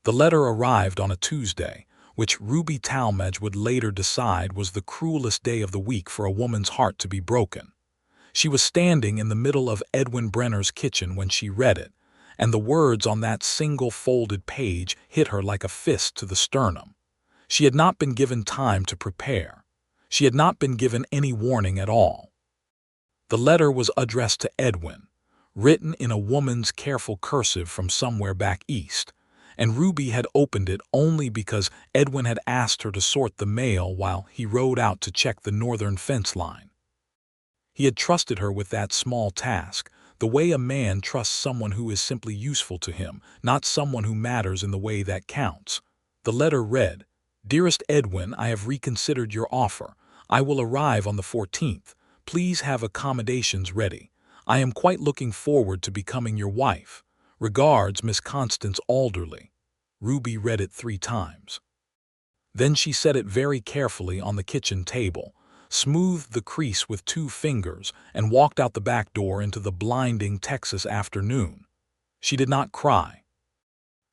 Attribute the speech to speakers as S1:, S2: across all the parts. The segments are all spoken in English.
S1: The letter arrived on a Tuesday, which Ruby Talmadge would later decide was the cruelest day of the week for a woman's heart to be broken. She was standing in the middle of Edwin Brenner's kitchen when she read it, and the words on that single folded page hit her like a fist to the sternum. She had not been given time to prepare. She had not been given any warning at all. The letter was addressed to Edwin, written in a woman's careful cursive from somewhere back east, and Ruby had opened it only because Edwin had asked her to sort the mail while he rode out to check the northern fence line. He had trusted her with that small task, the way a man trusts someone who is simply useful to him, not someone who matters in the way that counts. The letter read, "Dearest Edwin, I have reconsidered your offer. I will arrive on the 14th. Please have accommodations ready. I am quite looking forward to becoming your wife. Regards, Miss Constance Alderley." Ruby read it 3 times. Then she set it very carefully on the kitchen table, smoothed the crease with 2 fingers, and walked out the back door into the blinding Texas afternoon. She did not cry.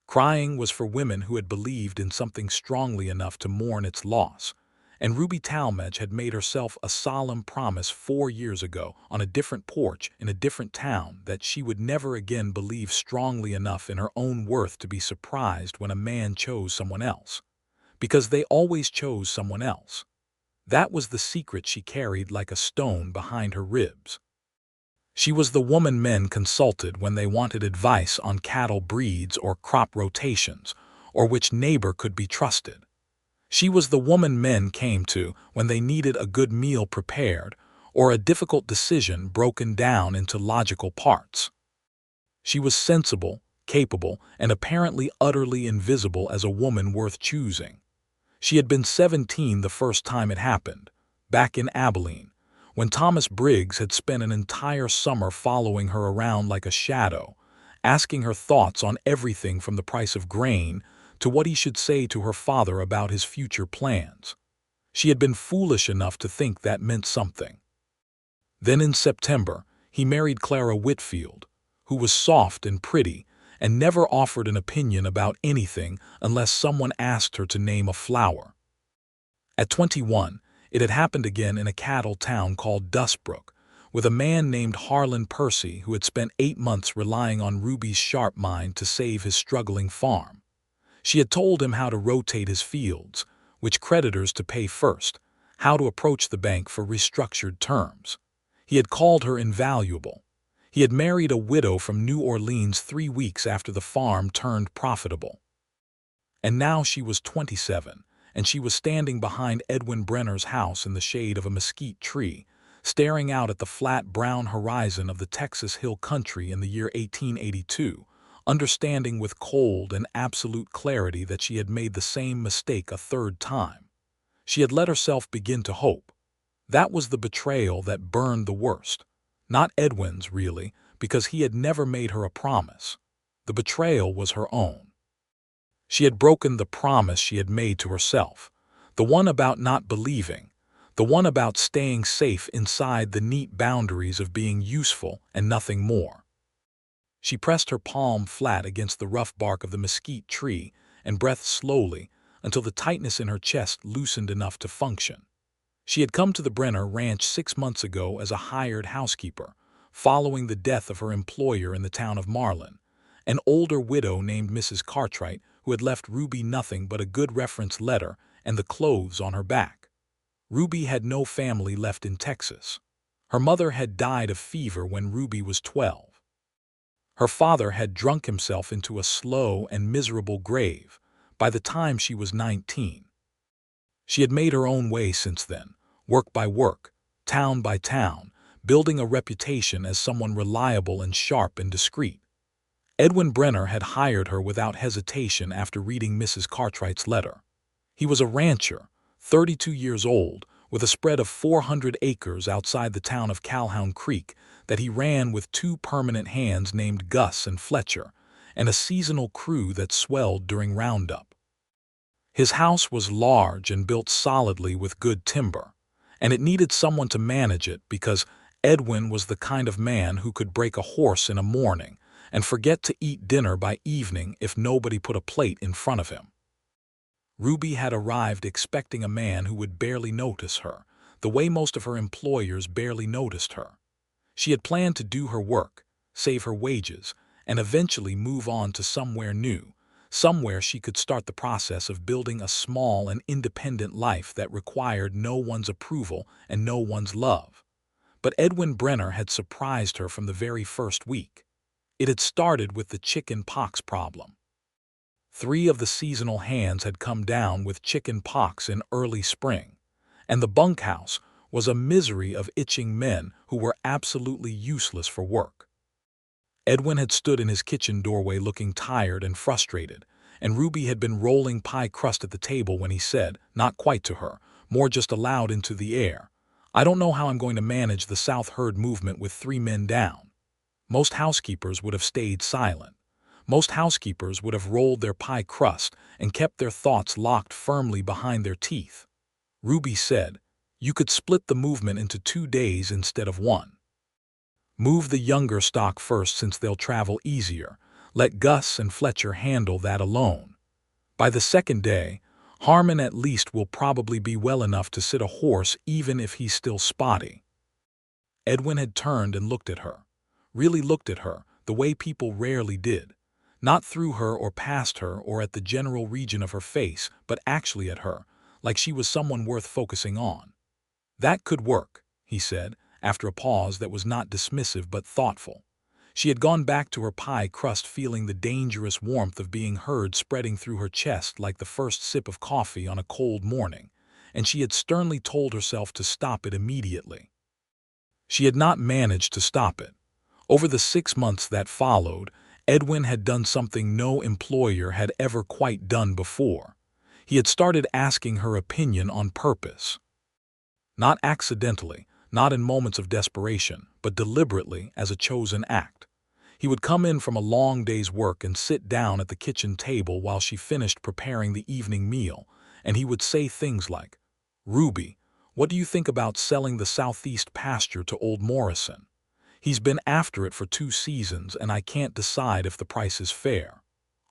S1: Crying was for women who had believed in something strongly enough to mourn its loss, and Ruby Talmadge had made herself a solemn promise 4 years ago on a different porch in a different town that she would never again believe strongly enough in her own worth to be surprised when a man chose someone else. Because they always chose someone else. That was the secret she carried like a stone behind her ribs. She was the woman men consulted when they wanted advice on cattle breeds or crop rotations, or which neighbor could be trusted. She was the woman men came to when they needed a good meal prepared or a difficult decision broken down into logical parts. She was sensible, capable, and apparently utterly invisible as a woman worth choosing. She had been 17 the first time it happened, back in Abilene, when Thomas Briggs had spent an entire summer following her around like a shadow, asking her thoughts on everything from the price of grain to what he should say to her father about his future plans. She had been foolish enough to think that meant something. Then in September, he married Clara Whitfield, who was soft and pretty and never offered an opinion about anything unless someone asked her to name a flower. At 21, it had happened again in a cattle town called Dustbrook, with a man named Harlan Percy who had spent 8 months relying on Ruby's sharp mind to save his struggling farm. She had told him how to rotate his fields, which creditors to pay first, how to approach the bank for restructured terms. He had called her invaluable. He had married a widow from New Orleans 3 weeks after the farm turned profitable. And now she was 27, and she was standing behind Edwin Brenner's house in the shade of a mesquite tree, staring out at the flat brown horizon of the Texas Hill Country in the year 1882, understanding with cold and absolute clarity that she had made the same mistake a 3rd time. She had let herself begin to hope. That was the betrayal that burned the worst. Not Edwin's, really, because he had never made her a promise. The betrayal was her own. She had broken the promise she had made to herself, the one about not believing, the one about staying safe inside the neat boundaries of being useful and nothing more. She pressed her palm flat against the rough bark of the mesquite tree and breathed slowly until the tightness in her chest loosened enough to function. She had come to the Brenner ranch 6 months ago as a hired housekeeper, following the death of her employer in the town of Marlin, an older widow named Mrs. Cartwright who had left Ruby nothing but a good reference letter and the clothes on her back. Ruby had no family left in Texas. Her mother had died of fever when Ruby was 12. Her father had drunk himself into a slow and miserable grave by the time she was 19. She had made her own way since then, work by work, town by town, building a reputation as someone reliable and sharp and discreet. Edwin Brenner had hired her without hesitation after reading Mrs. Cartwright's letter. He was a rancher, 32 years old, with a spread of 400 acres outside the town of Calhoun Creek that he ran with 2 permanent hands named Gus and Fletcher, and a seasonal crew that swelled during roundup. His house was large and built solidly with good timber, and it needed someone to manage it because Edwin was the kind of man who could break a horse in a morning and forget to eat dinner by evening if nobody put a plate in front of him. Ruby had arrived expecting a man who would barely notice her, the way most of her employers barely noticed her. She had planned to do her work, save her wages, and eventually move on to somewhere new, somewhere she could start the process of building a small and independent life that required no one's approval and no one's love. But Edwin Brenner had surprised her from the very first week. It had started with the chicken pox problem. 3 of the seasonal hands had come down with chicken pox in early spring, and the bunkhouse was a misery of itching men who were absolutely useless for work. Edwin had stood in his kitchen doorway looking tired and frustrated, and Ruby had been rolling pie crust at the table when he said, not quite to her, more just aloud into the air, "I don't know how I'm going to manage the South Herd movement with 3 men down." Most housekeepers would have stayed silent. Most housekeepers would have rolled their pie crust and kept their thoughts locked firmly behind their teeth. Ruby said, "You could split the movement into 2 days instead of 1. Move the younger stock first since they'll travel easier. Let Gus and Fletcher handle that alone. By the 2nd day, Harmon at least will probably be well enough to sit a horse even if he's still spotty." Edwin had turned and looked at her, really looked at her, the way people rarely did. Not through her or past her or at the general region of her face, but actually at her, like she was someone worth focusing on. "That could work," he said, after a pause that was not dismissive but thoughtful. She had gone back to her pie crust feeling the dangerous warmth of being heard spreading through her chest like the first sip of coffee on a cold morning, and she had sternly told herself to stop it immediately. She had not managed to stop it. Over the 6 months that followed, Edwin had done something no employer had ever quite done before. He had started asking her opinion on purpose. Not accidentally, not in moments of desperation, but deliberately as a chosen act. He would come in from a long day's work and sit down at the kitchen table while she finished preparing the evening meal, and he would say things like, "Ruby, what do you think about selling the southeast pasture to old Morrison? He's been after it for 2 seasons and I can't decide if the price is fair."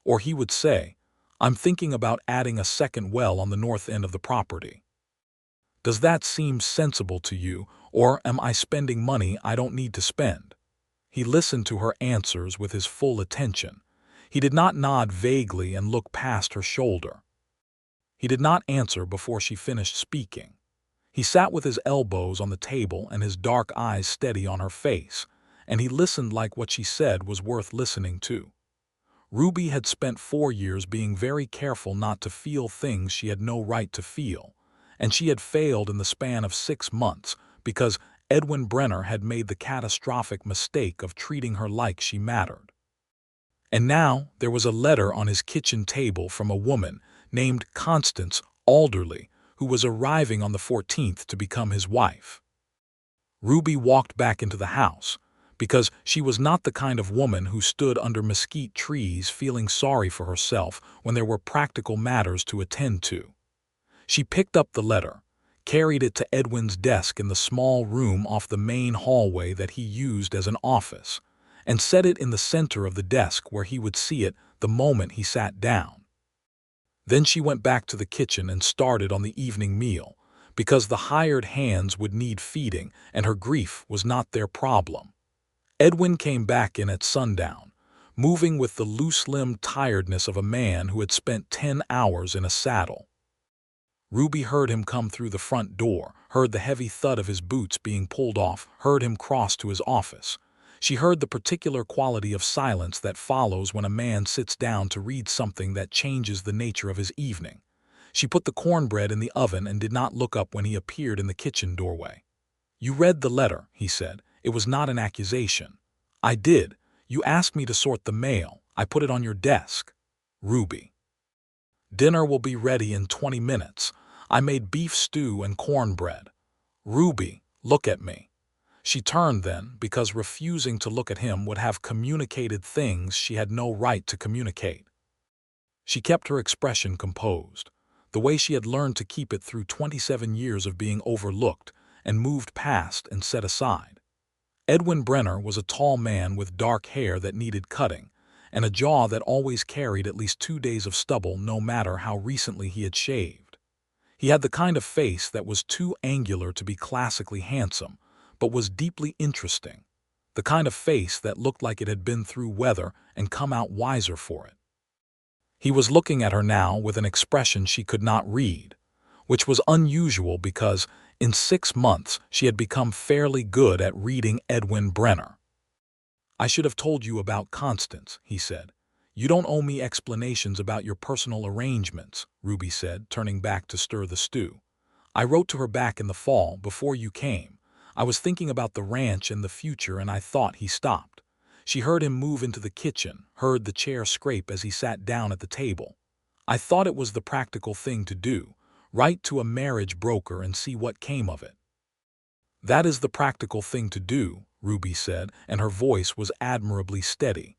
S1: Or he would say, "I'm thinking about adding a 2nd well on the north end of the property. Does that seem sensible to you, or am I spending money I don't need to spend?" He listened to her answers with his full attention. He did not nod vaguely and look past her shoulder. He did not answer before she finished speaking. He sat with his elbows on the table and his dark eyes steady on her face, and he listened like what she said was worth listening to. Ruby had spent 4 years being very careful not to feel things she had no right to feel, and she had failed in the span of 6 months because Edwin Brenner had made the catastrophic mistake of treating her like she mattered. And now there was a letter on his kitchen table from a woman named Constance Alderley, who was arriving on the 14th to become his wife. Ruby walked back into the house, because she was not the kind of woman who stood under mesquite trees feeling sorry for herself when there were practical matters to attend to. She picked up the letter, carried it to Edwin's desk in the small room off the main hallway that he used as an office, and set it in the center of the desk where he would see it the moment he sat down. Then she went back to the kitchen and started on the evening meal, because the hired hands would need feeding and her grief was not their problem. Edwin came back in at sundown, moving with the loose-limbed tiredness of a man who had spent 10 hours in a saddle. Ruby heard him come through the front door, heard the heavy thud of his boots being pulled off, heard him cross to his office. She heard the particular quality of silence that follows when a man sits down to read something that changes the nature of his evening. She put the cornbread in the oven and did not look up when he appeared in the kitchen doorway. "You read the letter," he said. "It was not an accusation." "I did. You asked me to sort the mail. I put it on your desk." "Ruby." "Dinner will be ready in 20 minutes. I made beef stew and cornbread." "Ruby, look at me." She turned then, because refusing to look at him would have communicated things she had no right to communicate. She kept her expression composed, the way she had learned to keep it through 27 years of being overlooked and moved past and set aside. Edwin Brenner was a tall man with dark hair that needed cutting, and a jaw that always carried at least 2 days of stubble no matter how recently he had shaved. He had the kind of face that was too angular to be classically handsome, but was deeply interesting. The kind of face that looked like it had been through weather and come out wiser for it. He was looking at her now with an expression she could not read, which was unusual because, in 6 months, she had become fairly good at reading Edwin Brenner. "I should have told you about Constance," he said. "You don't owe me explanations about your personal arrangements," Ruby said, turning back to stir the stew. "I wrote to her back in the fall, before you came. I was thinking about the ranch and the future, and I thought." He stopped. She heard him move into the kitchen, heard the chair scrape as he sat down at the table. "I thought it was the practical thing to do. Write to a marriage broker and see what came of it." "That is the practical thing to do," Ruby said, and her voice was admirably steady.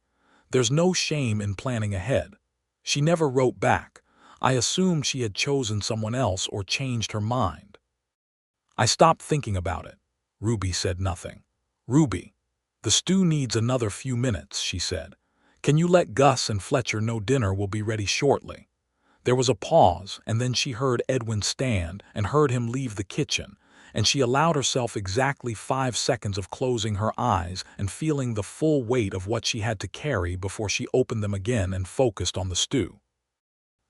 S1: "There's no shame in planning ahead." She never wrote back. I assumed she had chosen someone else or changed her mind. "I stopped thinking about it." Ruby said nothing. "Ruby, the stew needs another few minutes," she said. "Can you let Gus and Fletcher know dinner will be ready shortly?" There was a pause, and then she heard Edwin stand and heard him leave the kitchen, and she allowed herself exactly 5 seconds of closing her eyes and feeling the full weight of what she had to carry before she opened them again and focused on the stew.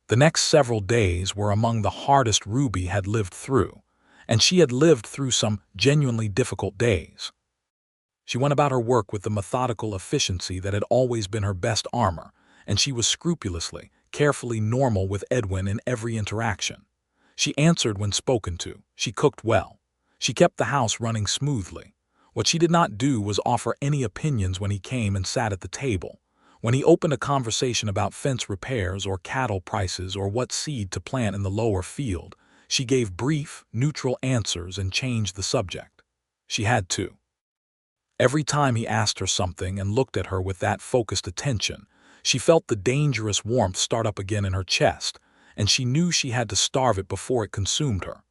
S1: The next several days were among the hardest Ruby had lived through, and she had lived through some genuinely difficult days. She went about her work with the methodical efficiency that had always been her best armor, and she was scrupulously, carefully normal with Edwin in every interaction. She answered when spoken to. She cooked well. She kept the house running smoothly. What she did not do was offer any opinions when he came and sat at the table. When he opened a conversation about fence repairs or cattle prices or what seed to plant in the lower field, she gave brief, neutral answers and changed the subject. She had to. Every time he asked her something and looked at her with that focused attention, she felt the dangerous warmth start up again in her chest, and she knew she had to starve it before it consumed her.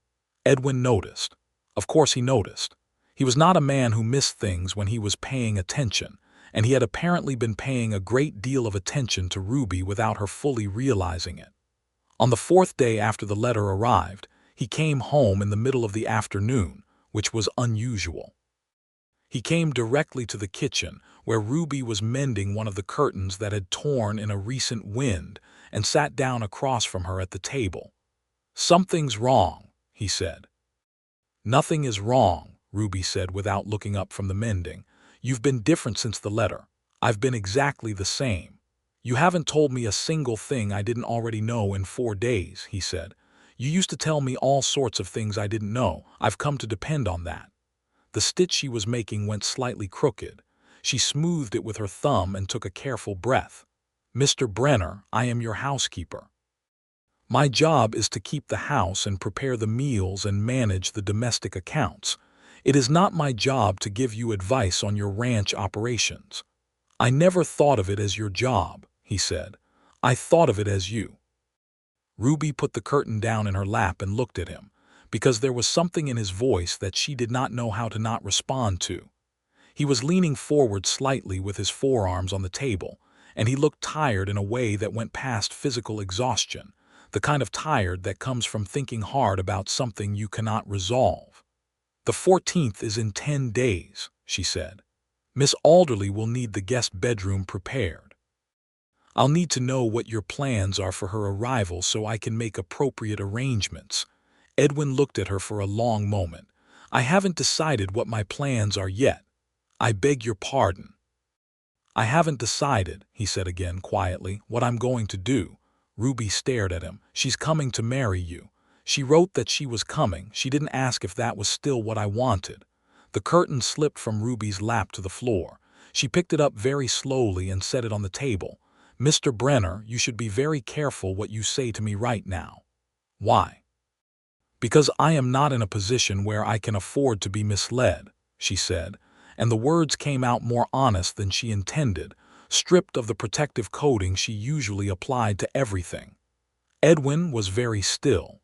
S1: Edwin noticed. Of course he noticed. He was not a man who missed things when he was paying attention, and he had apparently been paying a great deal of attention to Ruby without her fully realizing it. On the 4th day after the letter arrived, he came home in the middle of the afternoon, which was unusual. He came directly to the kitchen, where Ruby was mending one of the curtains that had torn in a recent wind, and sat down across from her at the table. "Something's wrong," he said. "Nothing is wrong," Ruby said without looking up from the mending. "You've been different since the letter. I've been exactly the same. You haven't told me a single thing I didn't already know in 4 days," he said. "You used to tell me all sorts of things I didn't know. I've come to depend on that." The stitch she was making went slightly crooked. She smoothed it with her thumb and took a careful breath. "Mr. Brenner, I am your housekeeper. My job is to keep the house and prepare the meals and manage the domestic accounts. It is not my job to give you advice on your ranch operations." "I never thought of it as your job," he said. "I thought of it as you." Ruby put the curtain down in her lap and looked at him, because there was something in his voice that she did not know how to not respond to. He was leaning forward slightly with his forearms on the table, and he looked tired in a way that went past physical exhaustion, the kind of tired that comes from thinking hard about something you cannot resolve. "The 14th is in 10 days, she said. "Miss Alderley will need the guest bedroom prepared. I'll need to know what your plans are for her arrival so I can make appropriate arrangements." Edwin looked at her for a long moment. "I haven't decided what my plans are yet. I beg your pardon." "I haven't decided," he said again quietly, "what I'm going to do." Ruby stared at him. "She's coming to marry you. She wrote that she was coming. She didn't ask if that was still what I wanted." The curtain slipped from Ruby's lap to the floor. She picked it up very slowly and set it on the table. "Mr. Brenner, you should be very careful what you say to me right now." "Why?" "Because I am not in a position where I can afford to be misled," she said, and the words came out more honest than she intended, stripped of the protective coating she usually applied to everything. Edwin was very still.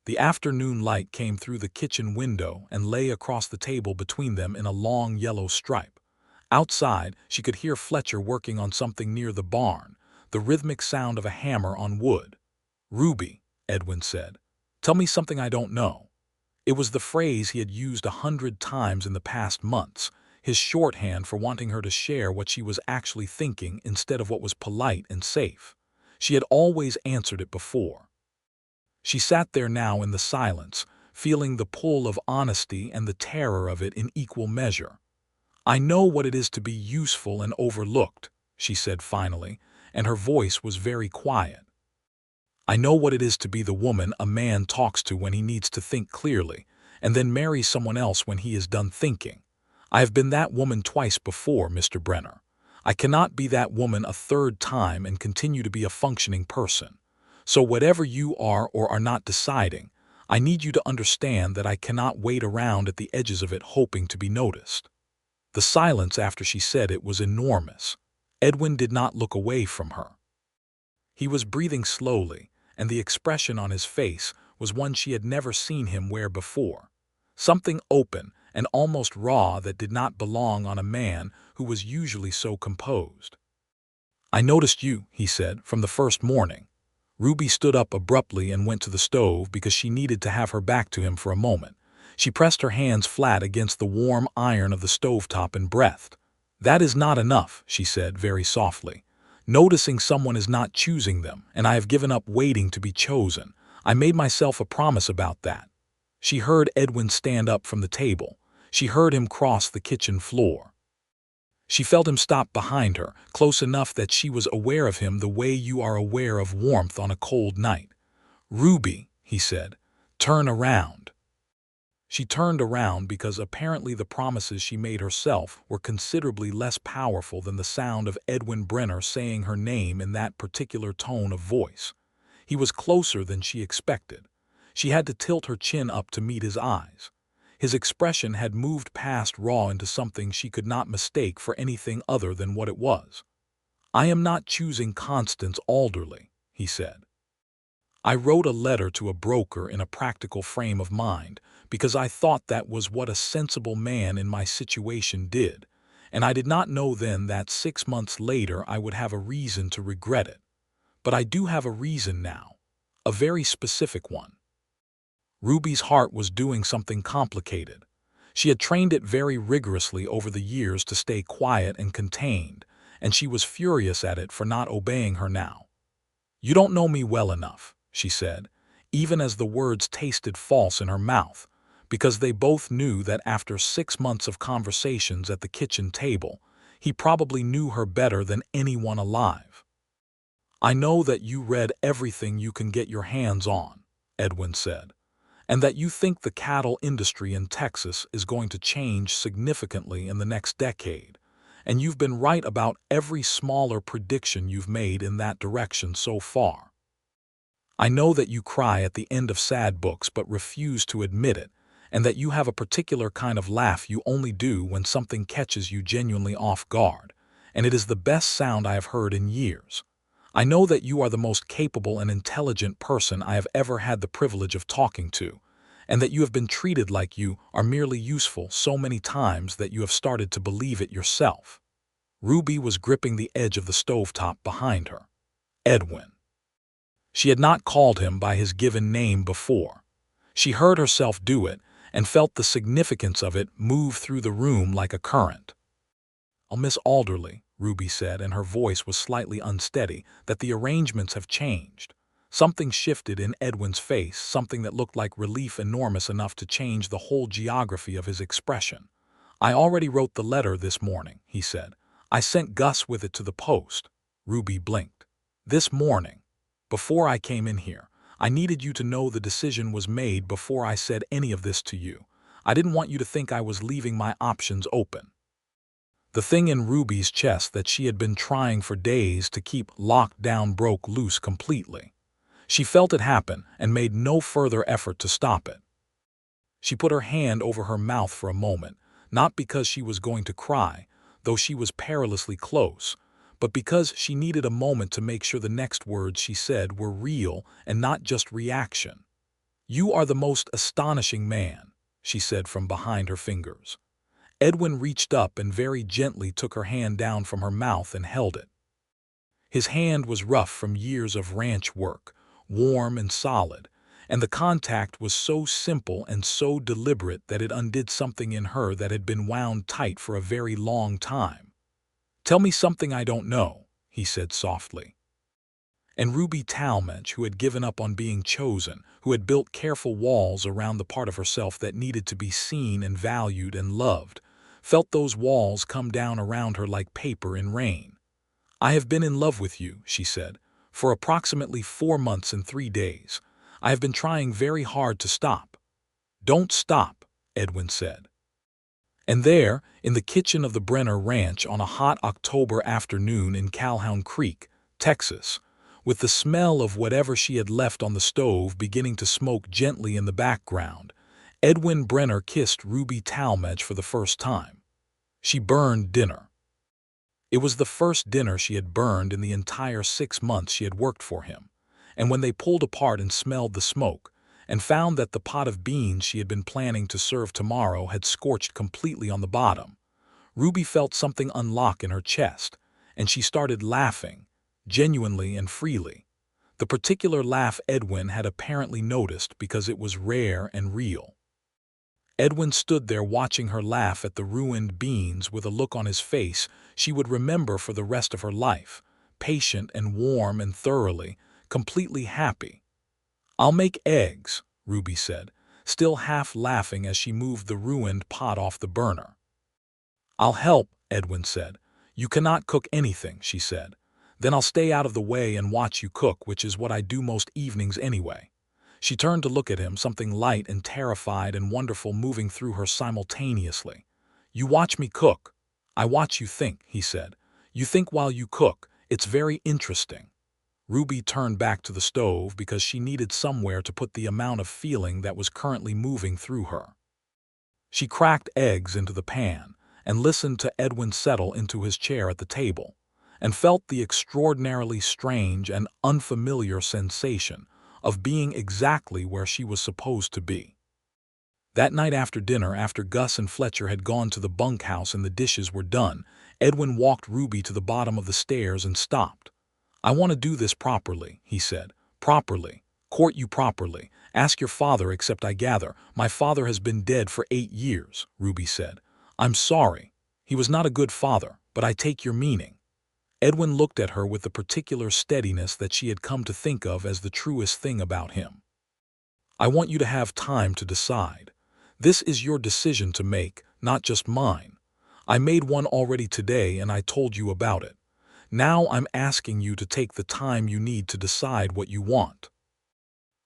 S1: The afternoon light came through the kitchen window and lay across the table between them in a long yellow stripe. Outside, she could hear Fletcher working on something near the barn, the rhythmic sound of a hammer on wood. "Ruby," Edwin said, "tell me something I don't know." It was the phrase he had used 100 times in the past months, his shorthand for wanting her to share what she was actually thinking instead of what was polite and safe. She had always answered it before. She sat there now in the silence, feeling the pull of honesty and the terror of it in equal measure. "I know what it is to be useful and overlooked," she said finally, and her voice was very quiet. "I know what it is to be the woman a man talks to when he needs to think clearly, and then marry someone else when he is done thinking. I have been that woman twice before, Mr. Brenner. I cannot be that woman a third time and continue to be a functioning person. So whatever you are or are not deciding, I need you to understand that I cannot wait around at the edges of it hoping to be noticed." The silence after she said it was enormous. Edwin did not look away from her. He was breathing slowly, and the expression on his face was one she had never seen him wear before. Something open and almost raw that did not belong on a man who was usually so composed. "I noticed you," he said, "from the first morning." Ruby stood up abruptly and went to the stove because she needed to have her back to him for a moment. She pressed her hands flat against the warm iron of the stovetop and breathed. "That is not enough," she said very softly. "Noticing someone is not choosing them, and I have given up waiting to be chosen. I made myself a promise about that." She heard Edwin stand up from the table. She heard him cross the kitchen floor. She felt him stop behind her, close enough that she was aware of him the way you are aware of warmth on a cold night. "Ruby," he said, "turn around." She turned around because apparently the promises she made herself were considerably less powerful than the sound of Edwin Brenner saying her name in that particular tone of voice. He was closer than she expected. She had to tilt her chin up to meet his eyes. His expression had moved past raw into something she could not mistake for anything other than what it was. "I am not choosing Constance Alderley," he said. "I wrote a letter to a broker in a practical frame of mind because I thought that was what a sensible man in my situation did, and I did not know then that 6 months later I would have a reason to regret it. But I do have a reason now, a very specific one." Ruby's heart was doing something complicated. She had trained it very rigorously over the years to stay quiet and contained, and she was furious at it for not obeying her now. "You don't know me well enough," she said, even as the words tasted false in her mouth, because they both knew that after 6 months of conversations at the kitchen table, he probably knew her better than anyone alive. "I know that you read everything you can get your hands on," Edwin said, "and that you think the cattle industry in Texas is going to change significantly in the next decade, and you've been right about every smaller prediction you've made in that direction so far. I know that you cry at the end of sad books but refuse to admit it, and that you have a particular kind of laugh you only do when something catches you genuinely off guard, and it is the best sound I have heard in years. I know that you are the most capable and intelligent person I have ever had the privilege of talking to, and that you have been treated like you are merely useful so many times that you have started to believe it yourself." Ruby was gripping the edge of the stovetop behind her. Edwin. She had not called him by his given name before. She heard herself do it and felt the significance of it move through the room like a current. "Oh, Miss Alderley," Ruby said, and her voice was slightly unsteady, "that the arrangements have changed." Something shifted in Edwin's face, something that looked like relief enormous enough to change the whole geography of his expression. "I already wrote the letter this morning," he said. "I sent Gus with it to the post." Ruby blinked. "This morning. Before I came in here. I needed you to know the decision was made before I said any of this to you. I didn't want you to think I was leaving my options open." The thing in Ruby's chest that she had been trying for days to keep locked down broke loose completely. She felt it happen and made no further effort to stop it. She put her hand over her mouth for a moment, not because she was going to cry, though she was perilously close, but because she needed a moment to make sure the next words she said were real and not just reaction. "You are the most astonishing man," she said from behind her fingers. Edwin reached up and very gently took her hand down from her mouth and held it. His hand was rough from years of ranch work, warm and solid, and the contact was so simple and so deliberate that it undid something in her that had been wound tight for a very long time. "Tell me something I don't know," he said softly. And Ruby Talmadge, who had given up on being chosen, who had built careful walls around the part of herself that needed to be seen and valued and loved, felt those walls come down around her like paper in rain. "I have been in love with you," she said, "for approximately 4 months and 3 days. I have been trying very hard to stop." "Don't stop," Edwin said. And there, in the kitchen of the Brenner ranch on a hot October afternoon in Calhoun Creek, Texas, with the smell of whatever she had left on the stove beginning to smoke gently in the background, Edwin Brenner kissed Ruby Talmadge for the first time. She burned dinner. It was the first dinner she had burned in the entire 6 months she had worked for him, and when they pulled apart and smelled the smoke, and found that the pot of beans she had been planning to serve tomorrow had scorched completely on the bottom, Ruby felt something unlock in her chest, and she started laughing, genuinely and freely. The particular laugh Edwin had apparently noticed because it was rare and real. Edwin stood there watching her laugh at the ruined beans with a look on his face she would remember for the rest of her life, patient and warm and thoroughly, completely happy. "I'll make eggs," Ruby said, still half laughing as she moved the ruined pot off the burner. "I'll help," Edwin said. "You cannot cook anything," she said. "Then I'll stay out of the way and watch you cook, which is what I do most evenings anyway." She turned to look at him, something light and terrified and wonderful moving through her simultaneously. "You watch me cook. I watch you think," he said. "You think while you cook. It's very interesting." Ruby turned back to the stove because she needed somewhere to put the amount of feeling that was currently moving through her. She cracked eggs into the pan and listened to Edwin settle into his chair at the table, and felt the extraordinarily strange and unfamiliar sensation of being exactly where she was supposed to be. That night after dinner, after Gus and Fletcher had gone to the bunkhouse and the dishes were done, Edwin walked Ruby to the bottom of the stairs and stopped. "I want to do this properly," he said. "Properly. Court you properly. Ask your father, except I gather my father has been dead for 8 years, Ruby said. "I'm sorry. He was not a good father, but I take your meaning." Edwin looked at her with the particular steadiness that she had come to think of as the truest thing about him. "I want you to have time to decide. This is your decision to make, not just mine. I made one already today and I told you about it. Now I'm asking you to take the time you need to decide what you want."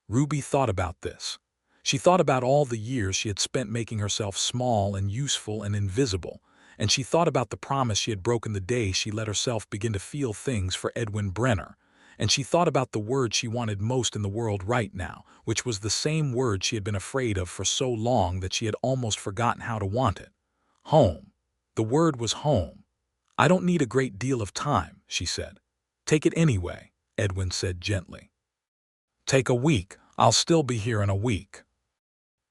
S1: Ruby thought about this. She thought about all the years she had spent making herself small and useful and invisible, and she thought about the promise she had broken the day she let herself begin to feel things for Edwin Brenner, and she thought about the word she wanted most in the world right now, which was the same word she had been afraid of for so long that she had almost forgotten how to want it. Home. The word was home. "I don't need a great deal of time," she said. "Take it anyway," Edwin said gently. "Take a week. I'll still be here in a week."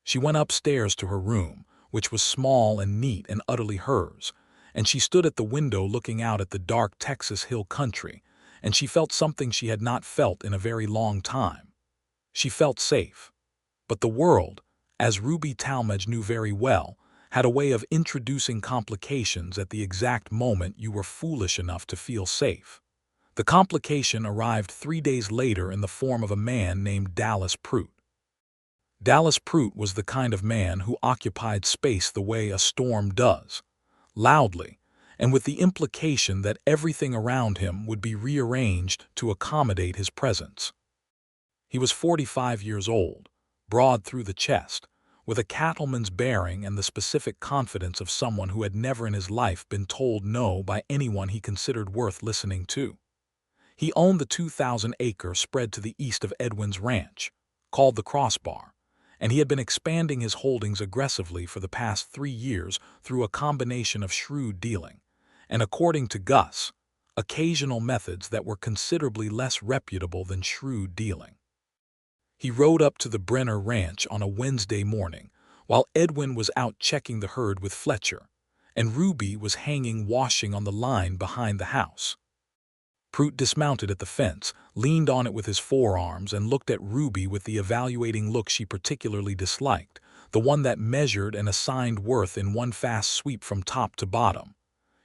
S1: She went upstairs to her room, which was small and neat and utterly hers, and she stood at the window looking out at the dark Texas hill country, and she felt something she had not felt in a very long time. She felt safe. But the world, as Ruby Talmadge knew very well, had a way of introducing complications at the exact moment you were foolish enough to feel safe. The complication arrived 3 days later in the form of a man named Dallas Prout. Dallas Prout was the kind of man who occupied space the way a storm does, loudly, and with the implication that everything around him would be rearranged to accommodate his presence. He was 45 years old, broad through the chest, with a cattleman's bearing and the specific confidence of someone who had never in his life been told no by anyone he considered worth listening to. He owned the 2,000-acre spread to the east of Edwin's ranch, called the Crossbar, and he had been expanding his holdings aggressively for the past 3 years through a combination of shrewd dealing, and according to Gus, occasional methods that were considerably less reputable than shrewd dealing. He rode up to the Brenner ranch on a Wednesday morning, while Edwin was out checking the herd with Fletcher, and Ruby was hanging washing on the line behind the house. Prut dismounted at the fence, leaned on it with his forearms, and looked at Ruby with the evaluating look she particularly disliked, the one that measured and assigned worth in one fast sweep from top to bottom.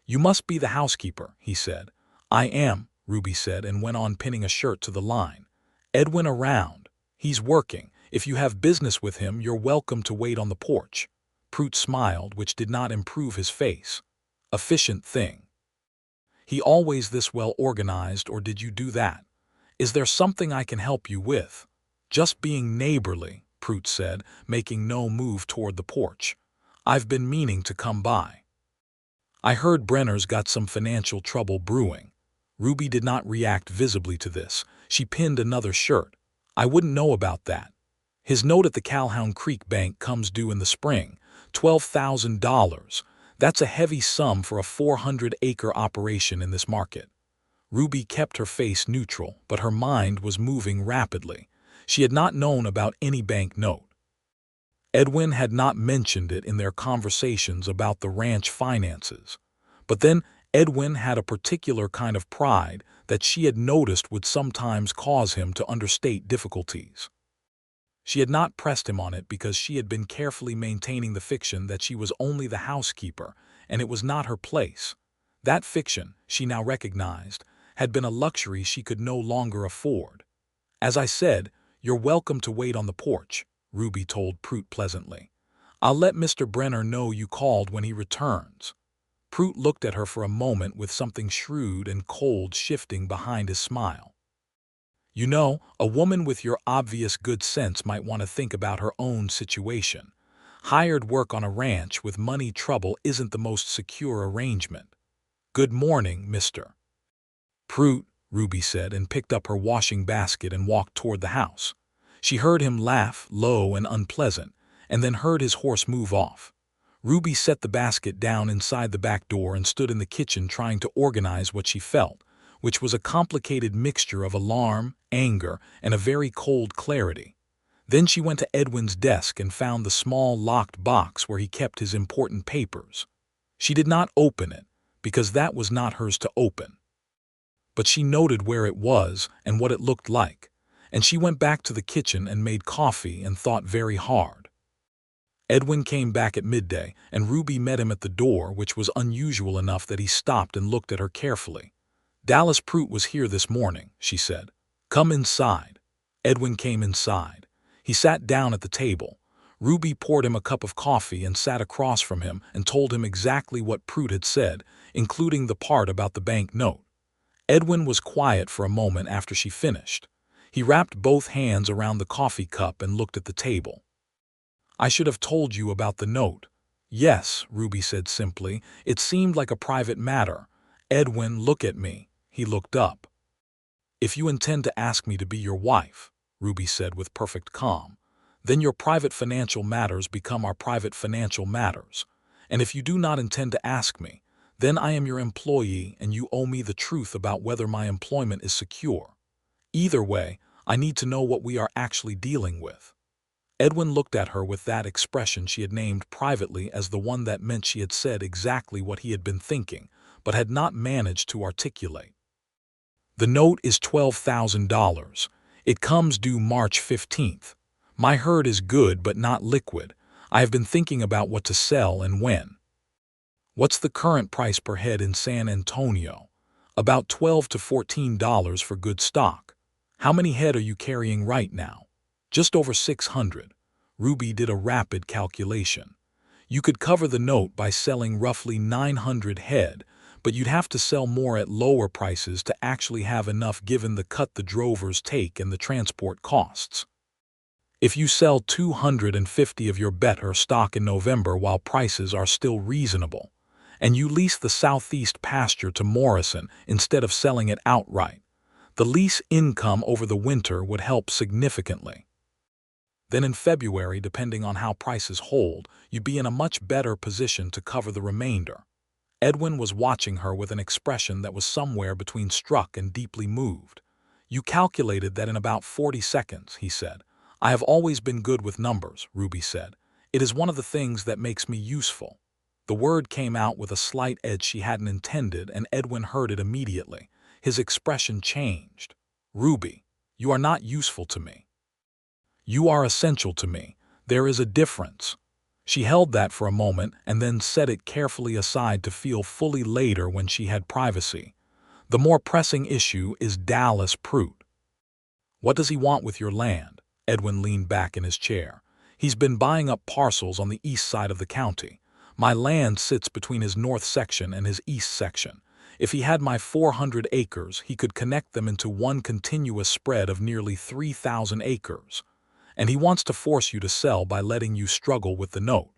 S1: "You must be the housekeeper," he said. "I am," Ruby said, and went on pinning a shirt to the line. "Edwin around. He's working. If you have business with him, you're welcome to wait on the porch." Prut smiled, which did not improve his face. "Efficient thing. He always this well organized, or did you do that? Is there something I can help you with?" "Just being neighborly," Prut said, making no move toward the porch. "I've been meaning to come by. I heard Brenner's got some financial trouble brewing." Ruby did not react visibly to this. She pinned another shirt. "I wouldn't know about that. His note at the Calhoun Creek Bank comes due in the spring, $12,000. That's a heavy sum for a 400-acre operation in this market." Ruby kept her face neutral, but her mind was moving rapidly. She had not known about any bank note. Edwin had not mentioned it in their conversations about the ranch finances. But then Edwin had a particular kind of pride that she had noticed would sometimes cause him to understate difficulties. She had not pressed him on it because she had been carefully maintaining the fiction that she was only the housekeeper and it was not her place. That fiction, she now recognized, had been a luxury she could no longer afford. "As I said, you're welcome to wait on the porch," Ruby told Prut pleasantly. "I'll let Mr. Brenner know you called when he returns." Prut looked at her for a moment with something shrewd and cold shifting behind his smile. "You know, a woman with your obvious good sense might want to think about her own situation. Hired work on a ranch with money trouble isn't the most secure arrangement." "Good morning, Mr. Prut," Ruby said, and picked up her washing basket and walked toward the house. She heard him laugh, low and unpleasant, and then heard his horse move off. Ruby set the basket down inside the back door and stood in the kitchen trying to organize what she felt, which was a complicated mixture of alarm, anger, and a very cold clarity. Then she went to Edwin's desk and found the small locked box where he kept his important papers. She did not open it, because that was not hers to open. But she noted where it was and what it looked like, and she went back to the kitchen and made coffee and thought very hard. Edwin came back at midday, and Ruby met him at the door, which was unusual enough that he stopped and looked at her carefully. "Dallas Prut was here this morning," she said. "Come inside." Edwin came inside. He sat down at the table. Ruby poured him a cup of coffee and sat across from him and told him exactly what Prut had said, including the part about the bank note. Edwin was quiet for a moment after she finished. He wrapped both hands around the coffee cup and looked at the table. "I should have told you about the note." "Yes," Ruby said simply. "It seemed like a private matter." "Edwin, look at me." He looked up. "If you intend to ask me to be your wife," Ruby said with perfect calm, "then your private financial matters become our private financial matters. And if you do not intend to ask me, then I am your employee and you owe me the truth about whether my employment is secure. Either way, I need to know what we are actually dealing with." Edwin looked at her with that expression she had named privately as the one that meant she had said exactly what he had been thinking, but had not managed to articulate. "The note is $12,000. It comes due March 15th. My herd is good but not liquid. I have been thinking about what to sell and when." "What's the current price per head in San Antonio?" "About $12 to $14 for good stock." "How many head are you carrying right now?" "Just over 600. Ruby did a rapid calculation. "You could cover the note by selling roughly 900 head, but you'd have to sell more at lower prices to actually have enough given the cut the drovers take and the transport costs. If you sell 250 of your better stock in November while prices are still reasonable, and you lease the southeast pasture to Morrison instead of selling it outright, the lease income over the winter would help significantly. Then in February, depending on how prices hold, you'd be in a much better position to cover the remainder." Edwin was watching her with an expression that was somewhere between struck and deeply moved. "You calculated that in about 40 seconds, he said. I have always been good with numbers, Ruby said. It is one of the things that makes me useful. The word came out with a slight edge she hadn't intended, and Edwin heard it immediately. His expression changed. Ruby, you are not useful to me. You are essential to me. There is a difference. She held that for a moment and then set it carefully aside to feel fully later when she had privacy. The more pressing issue is Dallas Prout. What does he want with your land? Edwin leaned back in his chair. He's been buying up parcels on the east side of the county. My land sits between his north section and his east section. If he had my 400 acres, he could connect them into one continuous spread of nearly 3,000 acres. And he wants to force you to sell by letting you struggle with the note.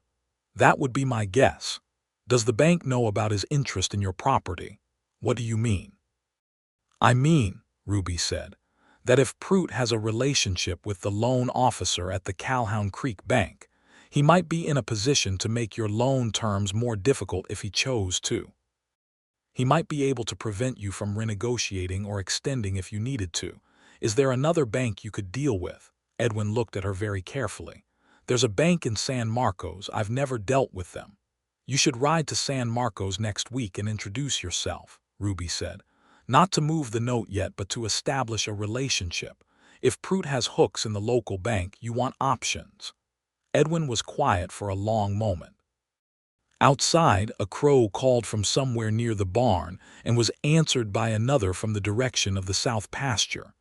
S1: That would be my guess. Does the bank know about his interest in your property? What do you mean? I mean, Ruby said, that if Prout has a relationship with the loan officer at the Calhoun Creek Bank, he might be in a position to make your loan terms more difficult if he chose to. He might be able to prevent you from renegotiating or extending if you needed to. Is there another bank you could deal with? Edwin looked at her very carefully. There's a bank in San Marcos. I've never dealt with them. You should ride to San Marcos next week and introduce yourself, Ruby said. Not to move the note yet, but to establish a relationship. If Prout has hooks in the local bank, you want options. Edwin was quiet for a long moment. Outside, a crow called from somewhere near the barn and was answered by another from the direction of the south pasture.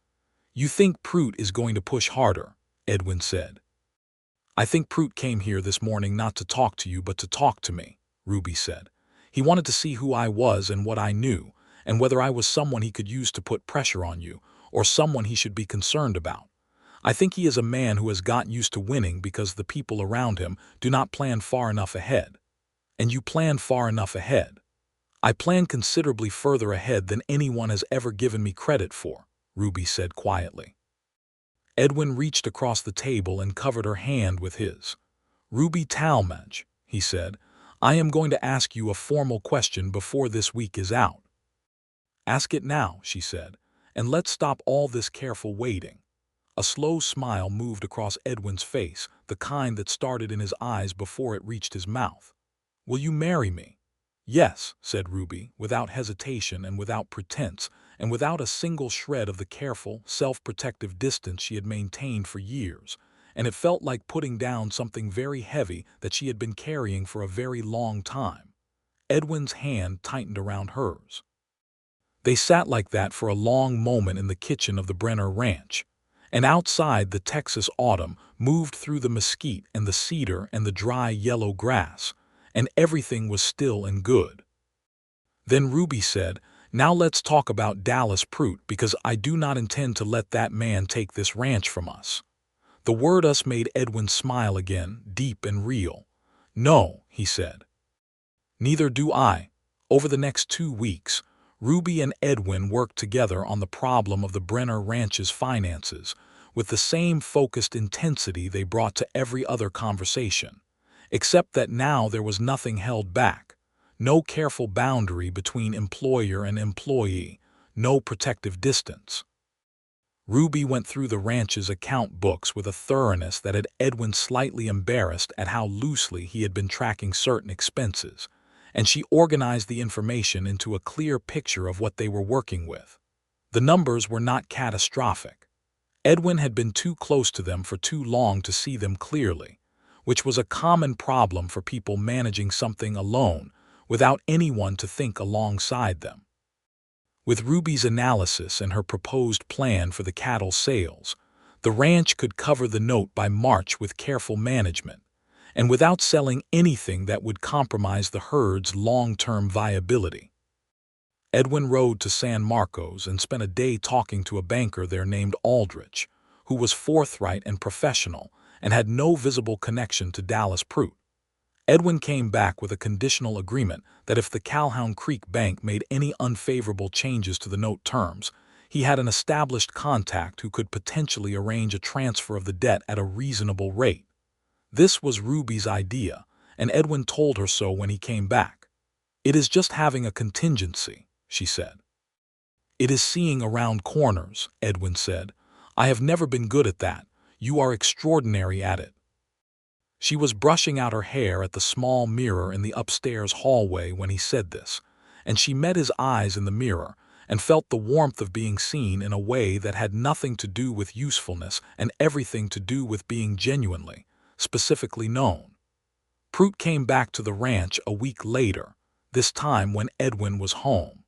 S1: You think Prout is going to push harder, Edwin said. I think Prout came here this morning not to talk to you but to talk to me, Ruby said. He wanted to see who I was and what I knew, and whether I was someone he could use to put pressure on you, or someone he should be concerned about. I think he is a man who has gotten used to winning because the people around him do not plan far enough ahead. And you plan far enough ahead. I plan considerably further ahead than anyone has ever given me credit for, Ruby said quietly. Edwin reached across the table and covered her hand with his. Ruby Talmadge, he said, I am going to ask you a formal question before this week is out. Ask it now, she said, and let's stop all this careful waiting. A slow smile moved across Edwin's face, the kind that started in his eyes before it reached his mouth. Will you marry me? Yes, said Ruby, without hesitation and without pretense, and without a single shred of the careful, self-protective distance she had maintained for years, and it felt like putting down something very heavy that she had been carrying for a very long time. Edwin's hand tightened around hers. They sat like that for a long moment in the kitchen of the Brenner ranch, and outside the Texas autumn moved through the mesquite and the cedar and the dry yellow grass, and everything was still and good. Then Ruby said, Now let's talk about Dallas Prout, because I do not intend to let that man take this ranch from us. The word us made Edwin smile again, deep and real. No, he said. Neither do I. Over the next 2 weeks, Ruby and Edwin worked together on the problem of the Brenner ranch's finances, with the same focused intensity they brought to every other conversation, except that now there was nothing held back, no careful boundary between employer and employee, no protective distance. Ruby went through the ranch's account books with a thoroughness that had Edwin slightly embarrassed at how loosely he had been tracking certain expenses, and she organized the information into a clear picture of what they were working with. The numbers were not catastrophic. Edwin had been too close to them for too long to see them clearly, which was a common problem for people managing something alone without anyone to think alongside them. With Ruby's analysis and her proposed plan for the cattle sales, the ranch could cover the note by March with careful management, and without selling anything that would compromise the herd's long-term viability. Edwin rode to San Marcos and spent a day talking to a banker there named Aldrich, who was forthright and professional and had no visible connection to Dallas Prout. Edwin came back with a conditional agreement that if the Calhoun Creek Bank made any unfavorable changes to the note terms, he had an established contact who could potentially arrange a transfer of the debt at a reasonable rate. This was Ruby's idea, and Edwin told her so when he came back. It is just having a contingency, she said. It is seeing around corners, Edwin said. I have never been good at that. You are extraordinary at it." She was brushing out her hair at the small mirror in the upstairs hallway when he said this, and she met his eyes in the mirror and felt the warmth of being seen in a way that had nothing to do with usefulness and everything to do with being genuinely, specifically known. Prout came back to the ranch a week later, this time when Edwin was home.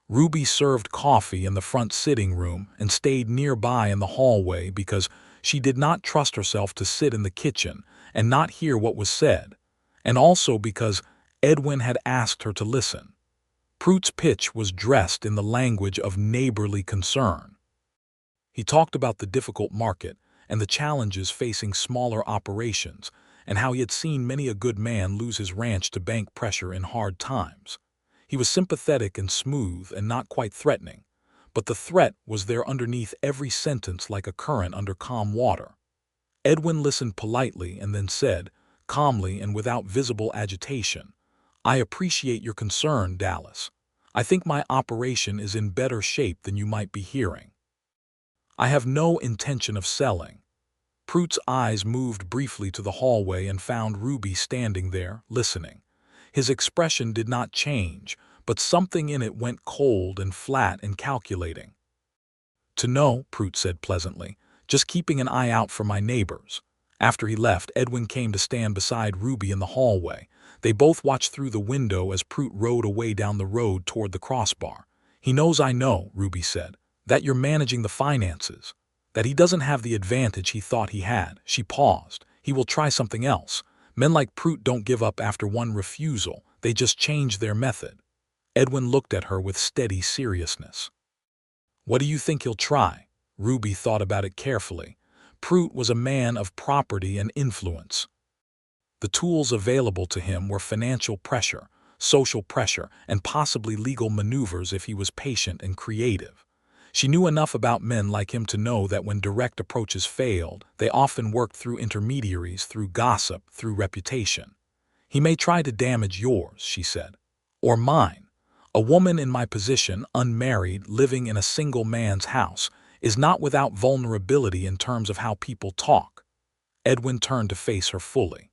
S1: Ruby served coffee in the front sitting room and stayed nearby in the hallway because she did not trust herself to sit in the kitchen and not hear what was said, and also because Edwin had asked her to listen. Prout's pitch was dressed in the language of neighborly concern. He talked about the difficult market and the challenges facing smaller operations, and how he had seen many a good man lose his ranch to bank pressure in hard times. He was sympathetic and smooth and not quite threatening, but the threat was there underneath every sentence like a current under calm water. Edwin listened politely and then said, calmly and without visible agitation, "I appreciate your concern, Dallas. I think my operation is in better shape than you might be hearing. I have no intention of selling." Prout's eyes moved briefly to the hallway and found Ruby standing there, listening. His expression did not change, but something in it went cold and flat and calculating. "To know," Prout said pleasantly, "just keeping an eye out for my neighbors." After he left, Edwin came to stand beside Ruby in the hallway. They both watched through the window as Prout rode away down the road toward the crossbar. "He knows I know," Ruby said, "that you're managing the finances, that he doesn't have the advantage he thought he had." She paused. "He will try something else. Men like Prout don't give up after one refusal, they just change their method." Edwin looked at her with steady seriousness. "What do you think he'll try?" Ruby thought about it carefully. Prout was a man of property and influence. The tools available to him were financial pressure, social pressure, and possibly legal maneuvers if he was patient and creative. She knew enough about men like him to know that when direct approaches failed, they often worked through intermediaries, through gossip, through reputation. "He may try to damage yours," she said. "Or mine. A woman in my position, unmarried, living in a single man's house, is not without vulnerability in terms of how people talk." Edwin turned to face her fully.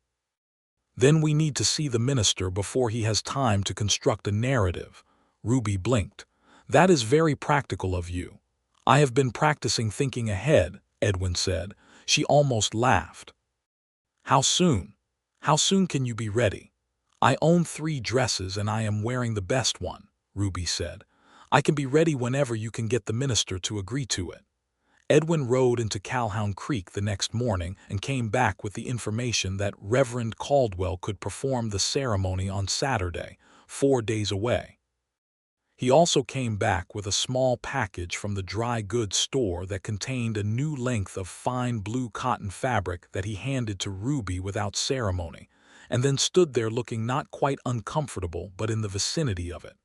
S1: "Then we need to see the minister before he has time to construct a narrative." Ruby blinked. "That is very practical of you." "I have been practicing thinking ahead," Edwin said. She almost laughed. "How soon? How soon can you be ready?" "I own 3 dresses and I am wearing the best one," Ruby said. "I can be ready whenever you can get the minister to agree to it." Edwin rode into Calhoun Creek the next morning and came back with the information that Reverend Caldwell could perform the ceremony on Saturday, 4 days away. He also came back with a small package from the dry goods store that contained a new length of fine blue cotton fabric that he handed to Ruby without ceremony, and then stood there looking not quite uncomfortable but in the vicinity of it.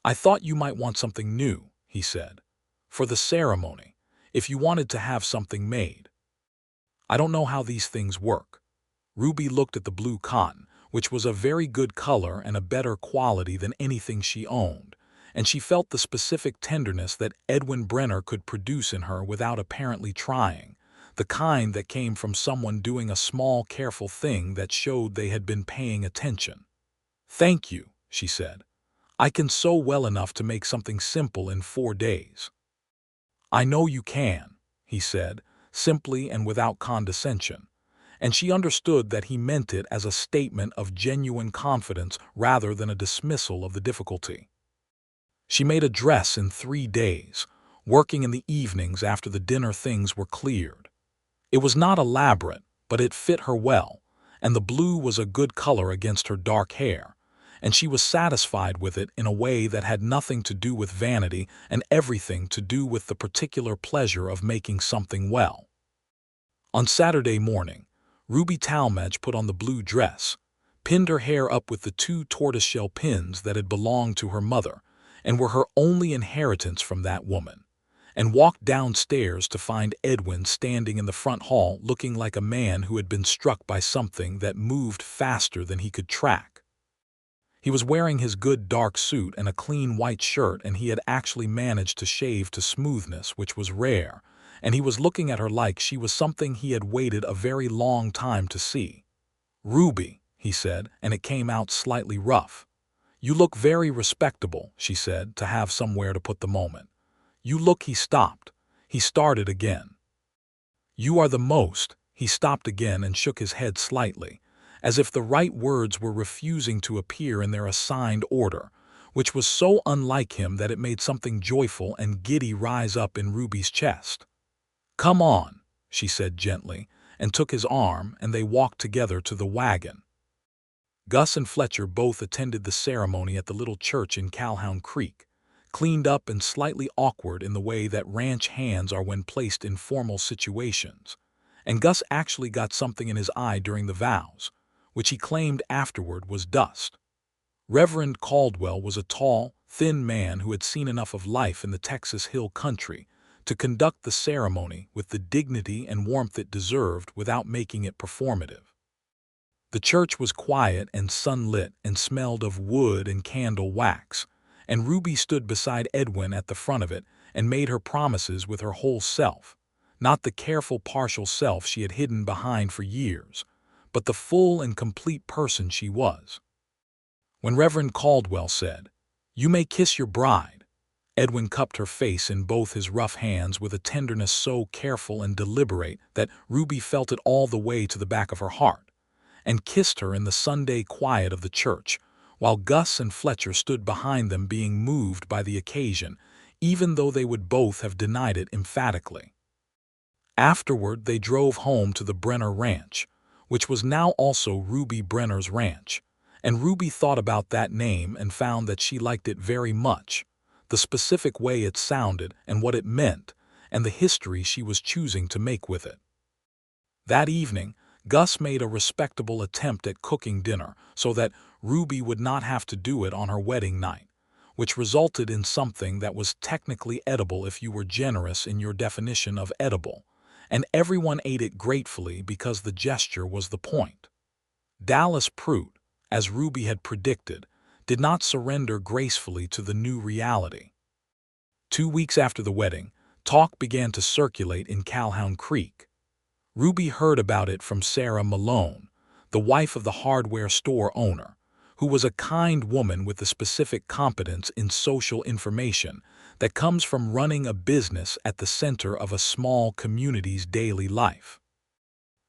S1: "I thought you might want something new," he said, "for the ceremony, if you wanted to have something made." "I don't know how these things work." Ruby looked at the blue cotton, which was a very good color and a better quality than anything she owned, and she felt the specific tenderness that Edwin Brenner could produce in her without apparently trying, the kind that came from someone doing a small, careful thing that showed they had been paying attention. "Thank you," she said. "I can sew well enough to make something simple in 4 days." "I know you can," he said, simply and without condescension, and she understood that he meant it as a statement of genuine confidence rather than a dismissal of the difficulty. She made a dress in 3 days, working in the evenings after the dinner things were cleared. It was not elaborate, but it fit her well, and the blue was a good color against her dark hair, and she was satisfied with it in a way that had nothing to do with vanity and everything to do with the particular pleasure of making something well. On Saturday morning, Ruby Talmadge put on the blue dress, pinned her hair up with the 2 tortoiseshell pins that had belonged to her mother and were her only inheritance from that woman, and walked downstairs to find Edwin standing in the front hall looking like a man who had been struck by something that moved faster than he could track. He was wearing his good dark suit and a clean white shirt, and he had actually managed to shave to smoothness, which was rare, and he was looking at her like she was something he had waited a very long time to see. "Ruby," he said, and it came out slightly rough. "You look very respectable," she said, to have somewhere to put the moment. "You look—" He stopped. He started again. "You are the most—" He stopped again and shook his head slightly, as if the right words were refusing to appear in their assigned order, which was so unlike him that it made something joyful and giddy rise up in Ruby's chest. "Come on," she said gently, and took his arm, and they walked together to the wagon. Gus and Fletcher both attended the ceremony at the little church in Calhoun Creek, cleaned up and slightly awkward in the way that ranch hands are when placed in formal situations, and Gus actually got something in his eye during the vows, which he claimed afterward was dust. Reverend Caldwell was a tall, thin man who had seen enough of life in the Texas Hill Country to conduct the ceremony with the dignity and warmth it deserved without making it performative. The church was quiet and sunlit and smelled of wood and candle wax, and Ruby stood beside Edwin at the front of it and made her promises with her whole self, not the careful partial self she had hidden behind for years, but the full and complete person she was. When Reverend Caldwell said, "You may kiss your bride," Edwin cupped her face in both his rough hands with a tenderness so careful and deliberate that Ruby felt it all the way to the back of her heart, and kissed her in the Sunday quiet of the church, while Gus and Fletcher stood behind them being moved by the occasion, even though they would both have denied it emphatically. Afterward, they drove home to the Brenner ranch, which was now also Ruby Brenner's ranch, and Ruby thought about that name and found that she liked it very much, the specific way it sounded and what it meant, and the history she was choosing to make with it. That evening, Gus made a respectable attempt at cooking dinner so that Ruby would not have to do it on her wedding night, which resulted in something that was technically edible if you were generous in your definition of edible, and everyone ate it gratefully because the gesture was the point. Dallas Prout, as Ruby had predicted, did not surrender gracefully to the new reality. 2 weeks after the wedding, talk began to circulate in Calhoun Creek. Ruby heard about it from Sarah Malone, the wife of the hardware store owner, who was a kind woman with the specific competence in social information that comes from running a business at the center of a small community's daily life.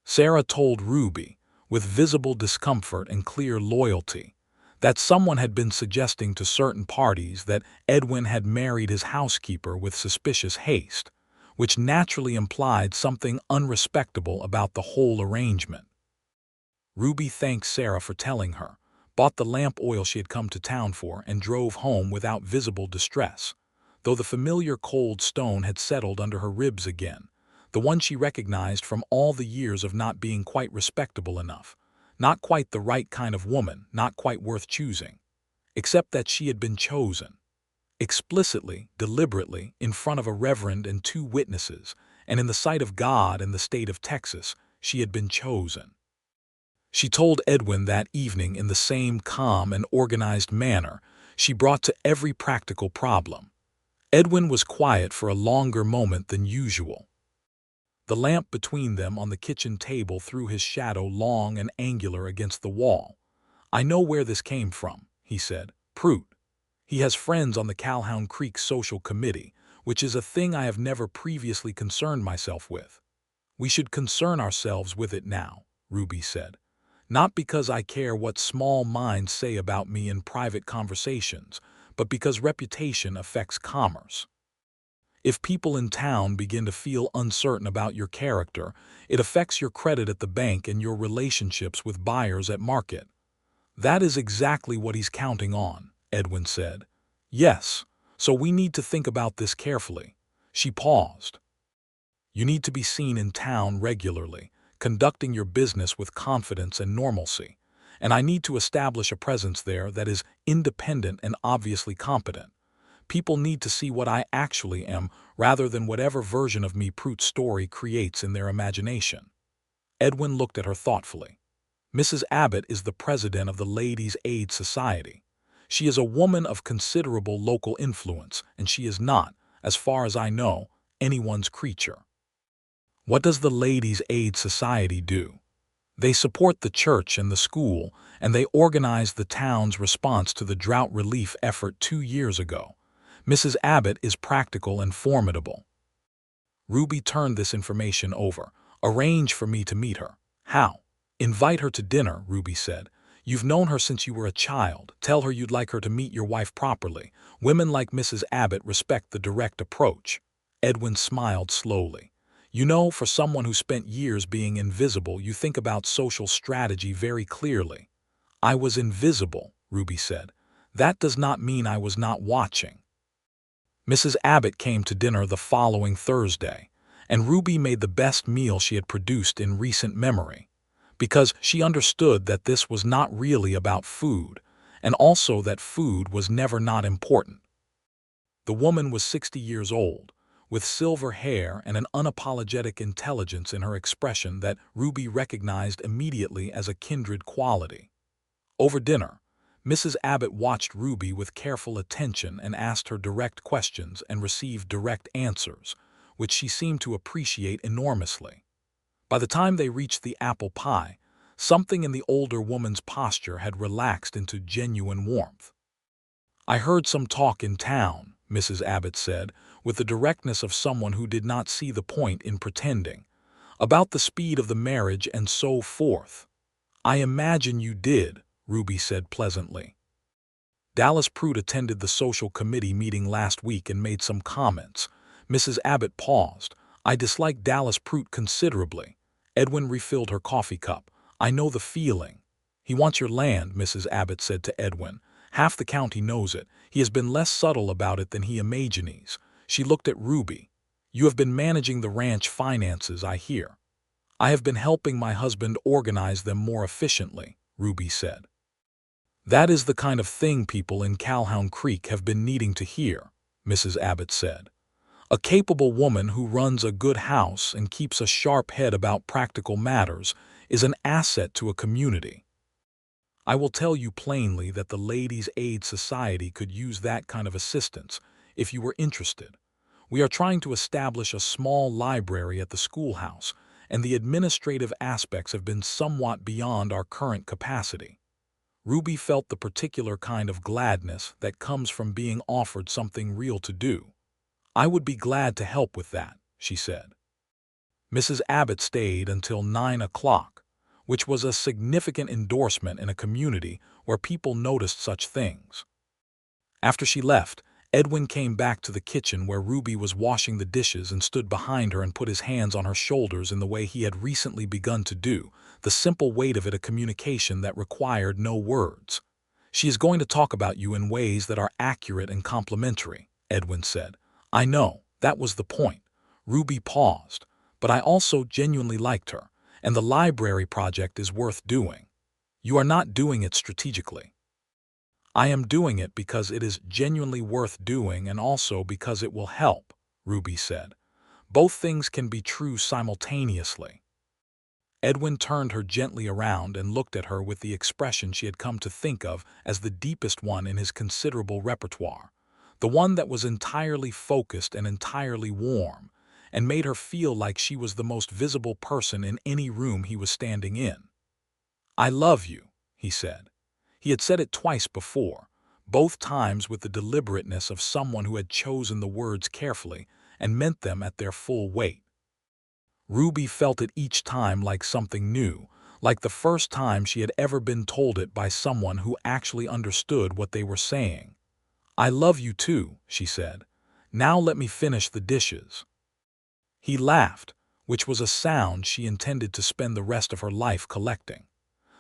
S1: Sarah told Ruby, with visible discomfort and clear loyalty, that someone had been suggesting to certain parties that Edwin had married his housekeeper with suspicious haste, which naturally implied something unrespectable about the whole arrangement. Ruby thanked Sarah for telling her, bought the lamp oil she had come to town for, and drove home without visible distress, though the familiar cold stone had settled under her ribs again, the one she recognized from all the years of not being quite respectable enough, not quite the right kind of woman, not quite worth choosing, except that she had been chosen. Explicitly, deliberately, in front of a reverend and 2 witnesses, and in the sight of God and the state of Texas, she had been chosen. She told Edwin that evening in the same calm and organized manner she brought to every practical problem. Edwin was quiet for a longer moment than usual. The lamp between them on the kitchen table threw his shadow long and angular against the wall. "I know where this came from," he said. "Prout. He has friends on the Calhoun Creek Social Committee, which is a thing I have never previously concerned myself with." "We should concern ourselves with it now," Ruby said. "Not because I care what small minds say about me in private conversations, but because reputation affects commerce. If people in town begin to feel uncertain about your character, it affects your credit at the bank and your relationships with buyers at market." "That is exactly what he's counting on," Edwin said. "Yes, so we need to think about this carefully." She paused. "You need to be seen in town regularly, conducting your business with confidence and normalcy, and I need to establish a presence there that is independent and obviously competent. People need to see what I actually am rather than whatever version of me Prout's story creates in their imagination." Edwin looked at her thoughtfully. "Mrs. Abbott is the president of the Ladies' Aid Society. She is a woman of considerable local influence, and she is not, as far as I know, anyone's creature. What does the Ladies' Aid Society do? They support the church and the school, and they organized the town's response to the drought relief effort 2 years ago. Mrs. Abbott is practical and formidable. Ruby turned this information over. Arrange for me to meet her. How? Invite her to dinner, Ruby said. You've known her since you were a child. Tell her you'd like her to meet your wife properly. Women like Mrs. Abbott respect the direct approach. Edwin smiled slowly. You know, for someone who spent years being invisible, you think about social strategy very clearly. I was invisible, Ruby said. That does not mean I was not watching. Mrs. Abbott came to dinner the following Thursday, and Ruby made the best meal she had produced in recent memory, because she understood that this was not really about food, and also that food was never not important. The woman was 60 years old, with silver hair and an unapologetic intelligence in her expression that Ruby recognized immediately as a kindred quality. Over dinner, Mrs. Abbott watched Ruby with careful attention and asked her direct questions and received direct answers, which she seemed to appreciate enormously. By the time they reached the apple pie, something in the older woman's posture had relaxed into genuine warmth. I heard some talk in town, Mrs. Abbott said, with the directness of someone who did not see the point in pretending, about the speed of the marriage and so forth. I imagine you did, Ruby said pleasantly. Dallas Pruitt attended the social committee meeting last week and made some comments. Mrs. Abbott paused. I dislike Dallas Pruitt considerably. Edwin refilled her coffee cup. I know the feeling. He wants your land, Mrs. Abbott said to Edwin. Half the county knows it. He has been less subtle about it than he imagines. She looked at Ruby. You have been managing the ranch finances, I hear. I have been helping my husband organize them more efficiently, Ruby said. That is the kind of thing people in Calhoun Creek have been needing to hear, Mrs. Abbott said. A capable woman who runs a good house and keeps a sharp head about practical matters is an asset to a community. I will tell you plainly that the Ladies' Aid Society could use that kind of assistance if you were interested. We are trying to establish a small library at the schoolhouse, and the administrative aspects have been somewhat beyond our current capacity. Ruby felt the particular kind of gladness that comes from being offered something real to do. I would be glad to help with that, she said. Mrs. Abbott stayed until 9 o'clock, which was a significant endorsement in a community where people noticed such things. After she left, Edwin came back to the kitchen where Ruby was washing the dishes and stood behind her and put his hands on her shoulders in the way he had recently begun to do, the simple weight of it a communication that required no words. She is going to talk about you in ways that are accurate and complimentary, Edwin said. I know, that was the point. Ruby paused, but I also genuinely liked her, and the library project is worth doing. You are not doing it strategically. I am doing it because it is genuinely worth doing and also because it will help, Ruby said. Both things can be true simultaneously. Edwin turned her gently around and looked at her with the expression she had come to think of as the deepest one in his considerable repertoire, the one that was entirely focused and entirely warm, and made her feel like she was the most visible person in any room he was standing in. I love you, he said. He had said it twice before, both times with the deliberateness of someone who had chosen the words carefully and meant them at their full weight. Ruby felt it each time like something new, like the first time she had ever been told it by someone who actually understood what they were saying. I love you too, she said. Now let me finish the dishes. He laughed, which was a sound she intended to spend the rest of her life collecting.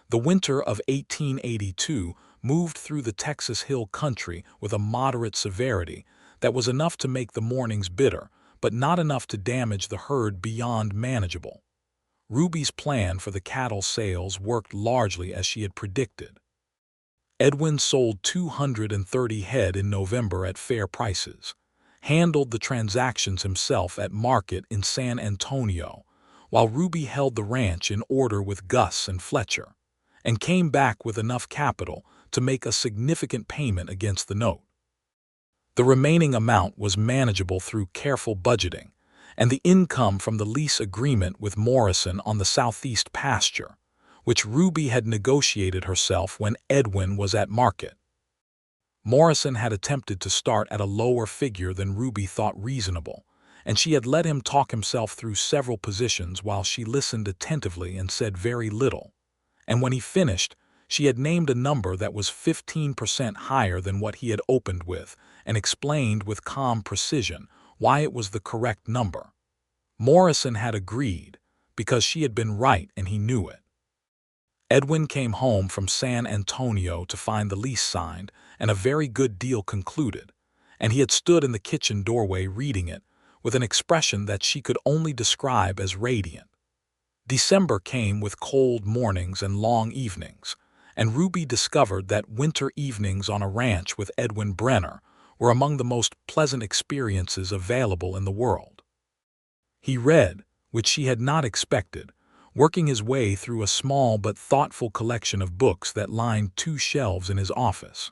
S1: The winter of 1882 moved through the Texas Hill Country with a moderate severity that was enough to make the mornings bitter, but not enough to damage the herd beyond manageable. Ruby's plan for the cattle sales worked largely as she had predicted. Edwin sold 230 head in November at fair prices, handled the transactions himself at market in San Antonio, while Ruby held the ranch in order with Gus and Fletcher, and came back with enough capital to make a significant payment against the note. The remaining amount was manageable through careful budgeting, and the income from the lease agreement with Morrison on the southeast pasture, which Ruby had negotiated herself when Edwin was at market. Morrison had attempted to start at a lower figure than Ruby thought reasonable, and she had let him talk himself through several positions while she listened attentively and said very little. And when he finished, she had named a number that was 15% higher than what he had opened with and explained with calm precision why it was the correct number. Morrison had agreed because she had been right and he knew it. Edwin came home from San Antonio to find the lease signed and a very good deal concluded, and he had stood in the kitchen doorway reading it with an expression that she could only describe as radiant. December came with cold mornings and long evenings, and Ruby discovered that winter evenings on a ranch with Edwin Brenner were among the most pleasant experiences available in the world. He read, which she had not expected, working his way through a small but thoughtful collection of books that lined 2 shelves in his office.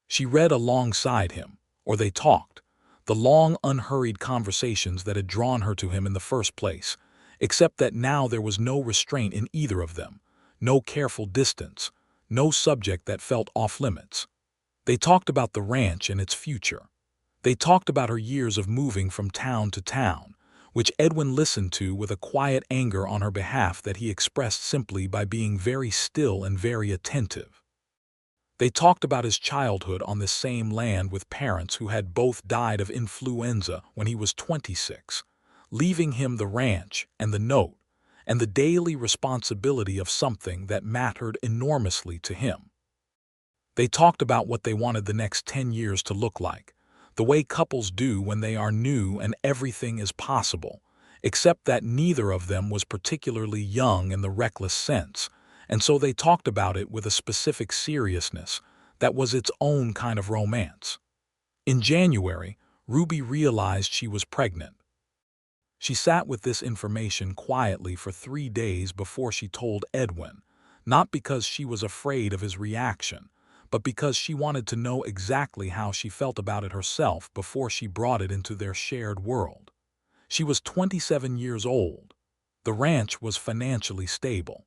S1: She read alongside him, or they talked, the long, unhurried conversations that had drawn her to him in the first place, except that now there was no restraint in either of them, no careful distance, no subject that felt off-limits. They talked about the ranch and its future. They talked about her years of moving from town to town, which Edwin listened to with a quiet anger on her behalf that he expressed simply by being very still and very attentive. They talked about his childhood on this same land with parents who had both died of influenza when he was 26, leaving him the ranch and the note and the daily responsibility of something that mattered enormously to him. They talked about what they wanted the next 10 years to look like, the way couples do when they are new and everything is possible, except that neither of them was particularly young in the reckless sense, and so they talked about it with a specific seriousness that was its own kind of romance. In January, Ruby realized she was pregnant. She sat with this information quietly for 3 days before she told Edwin, not because she was afraid of his reaction, but because she wanted to know exactly how she felt about it herself before she brought it into their shared world. She was 27 years old. The ranch was financially stable.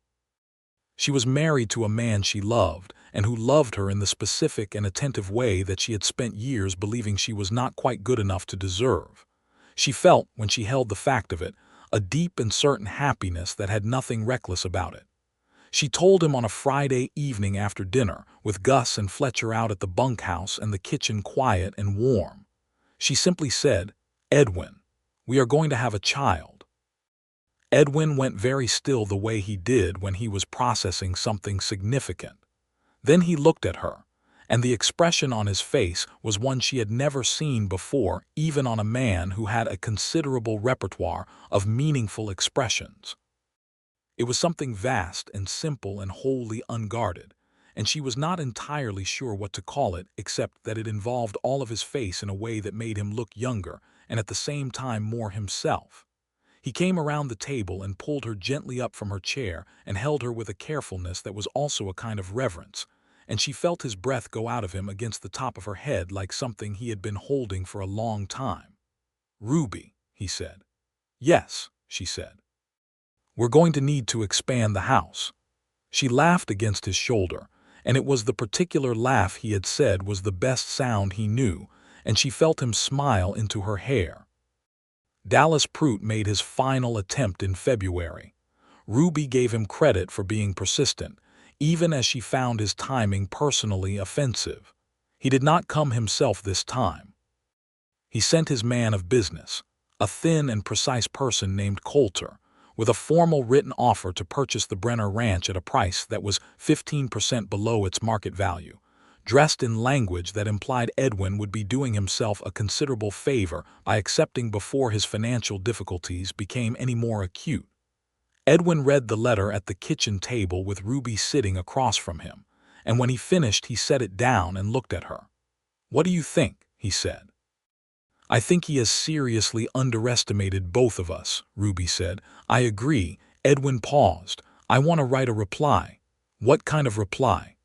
S1: She was married to a man she loved and who loved her in the specific and attentive way that she had spent years believing she was not quite good enough to deserve. She felt, when she held the fact of it, a deep and certain happiness that had nothing reckless about it. She told him on a Friday evening after dinner, with Gus and Fletcher out at the bunkhouse and the kitchen quiet and warm. She simply said, "Edwin, we are going to have a child." Edwin went very still the way he did when he was processing something significant. Then he looked at her, and the expression on his face was one she had never seen before, even on a man who had a considerable repertoire of meaningful expressions. It was something vast and simple and wholly unguarded, and she was not entirely sure what to call it except that it involved all of his face in a way that made him look younger and at the same time more himself. He came around the table and pulled her gently up from her chair and held her with a carefulness that was also a kind of reverence, and she felt his breath go out of him against the top of her head like something he had been holding for a long time. "Ruby," he said. "Yes," she said. "We're going to need to expand the house." She laughed against his shoulder, and it was the particular laugh he had said was the best sound he knew, and she felt him smile into her hair. Dallas Prout made his final attempt in February. Ruby gave him credit for being persistent, even as she found his timing personally offensive. He did not come himself this time. He sent his man of business, a thin and precise person named Coulter, with a formal written offer to purchase the Brenner ranch at a price that was 15% below its market value, dressed in language that implied Edwin would be doing himself a considerable favor by accepting before his financial difficulties became any more acute. Edwin read the letter at the kitchen table with Ruby sitting across from him, and when he finished he set it down and looked at her. "What do you think?" he said. "I think he has seriously underestimated both of us," Ruby said. "I agree." Edwin paused. "I want to write a reply." "What kind of reply?"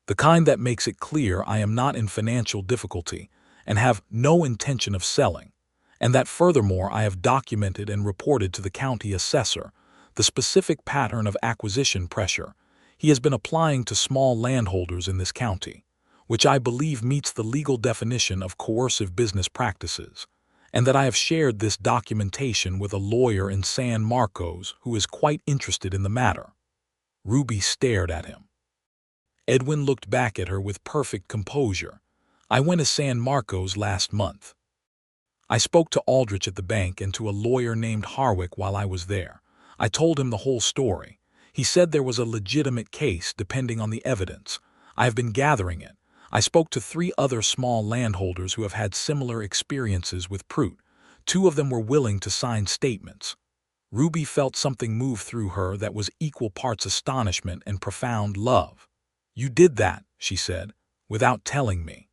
S1: "The kind that makes it clear I am not in financial difficulty and have no intention of selling, and that furthermore I have documented and reported to the county assessor the specific pattern of acquisition pressure he has been applying to small landholders in this county, which I believe meets the legal definition of coercive business practices, and that I have shared this documentation with a lawyer in San Marcos who is quite interested in the matter. Ruby stared at him. Edwin looked back at her with perfect composure. I went to San Marcos last month. I spoke to Aldrich at the bank and to a lawyer named Harwick while I was there. I told him the whole story. He said there was a legitimate case depending on the evidence. I have been gathering it. I spoke to 3 other small landholders who have had similar experiences with Prout. 2 of them were willing to sign statements. Ruby felt something move through her that was equal parts astonishment and profound love. "You did that," she said, "without telling me."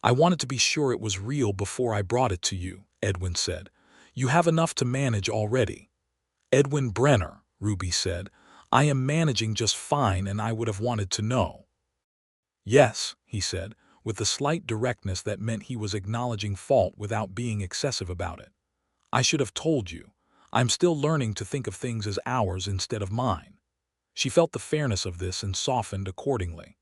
S1: "I wanted to be sure it was real before I brought it to you," Edwin said. "You have enough to manage already." "Edwin Brenner," Ruby said, "I am managing just fine and I would have wanted to know." "Yes," he said, with the slight directness that meant he was acknowledging fault without being excessive about it. "I should have told you. I'm still learning to think of things as ours instead of mine." She felt the fairness of this and softened accordingly.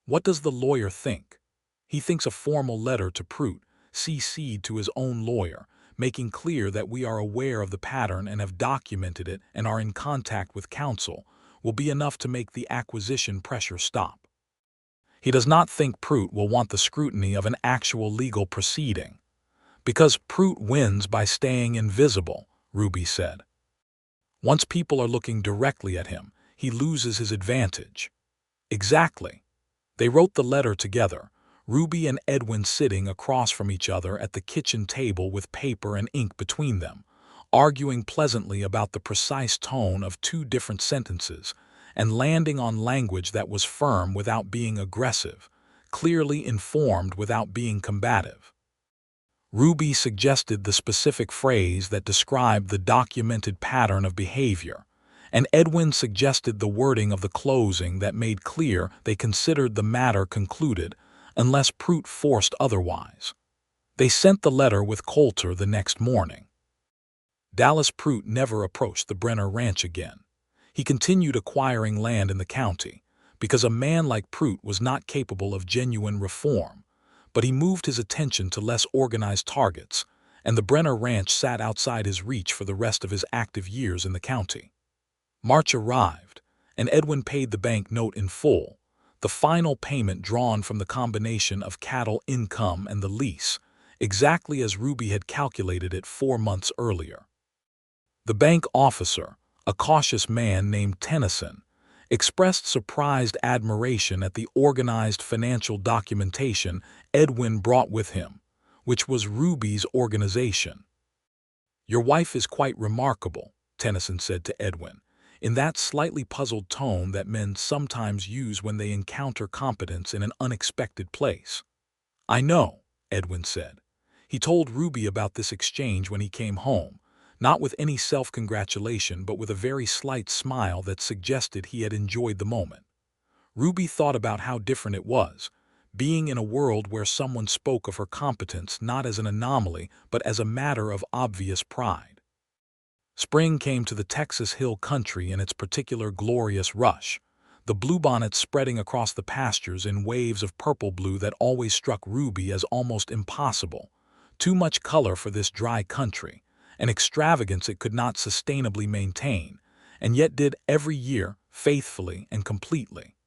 S1: "What does the lawyer think?" "He thinks a formal letter to Prout, CC'd to his own lawyer, making clear that we are aware of the pattern and have documented it and are in contact with counsel, will be enough to make the acquisition pressure stop. He does not think Prout will want the scrutiny of an actual legal proceeding. Because Prout wins by staying invisible," Ruby said. "Once people are looking directly at him, he loses his advantage." "Exactly." They wrote the letter together, Ruby and Edwin sitting across from each other at the kitchen table with paper and ink between them, arguing pleasantly about the precise tone of 2 different sentences, and landing on language that was firm without being aggressive, clearly informed without being combative. Ruby suggested the specific phrase that described the documented pattern of behavior, and Edwin suggested the wording of the closing that made clear they considered the matter concluded unless Prout forced otherwise. They sent the letter with Coulter the next morning. Dallas Prout never approached the Brenner ranch again. He continued acquiring land in the county, because a man like Prout was not capable of genuine reform, but he moved his attention to less organized targets, and the Brenner ranch sat outside his reach for the rest of his active years in the county. March arrived, and Edwin paid the bank note in full, the final payment drawn from the combination of cattle income and the lease, exactly as Ruby had calculated it 4 months earlier. The bank officer, a cautious man named Tennyson, expressed surprised admiration at the organized financial documentation Edwin brought with him, which was Ruby's organization. "Your wife is quite remarkable," Tennyson said to Edwin, in that slightly puzzled tone that men sometimes use when they encounter competence in an unexpected place. "I know," Edwin said. He told Ruby about this exchange when he came home, not with any self-congratulation but with a very slight smile that suggested he had enjoyed the moment. Ruby thought about how different it was, being in a world where someone spoke of her competence not as an anomaly but as a matter of obvious pride. Spring came to the Texas Hill Country in its particular glorious rush, the bluebonnets spreading across the pastures in waves of purple-blue that always struck Ruby as almost impossible, too much color for this dry country, an extravagance it could not sustainably maintain, and yet did every year faithfully and completely.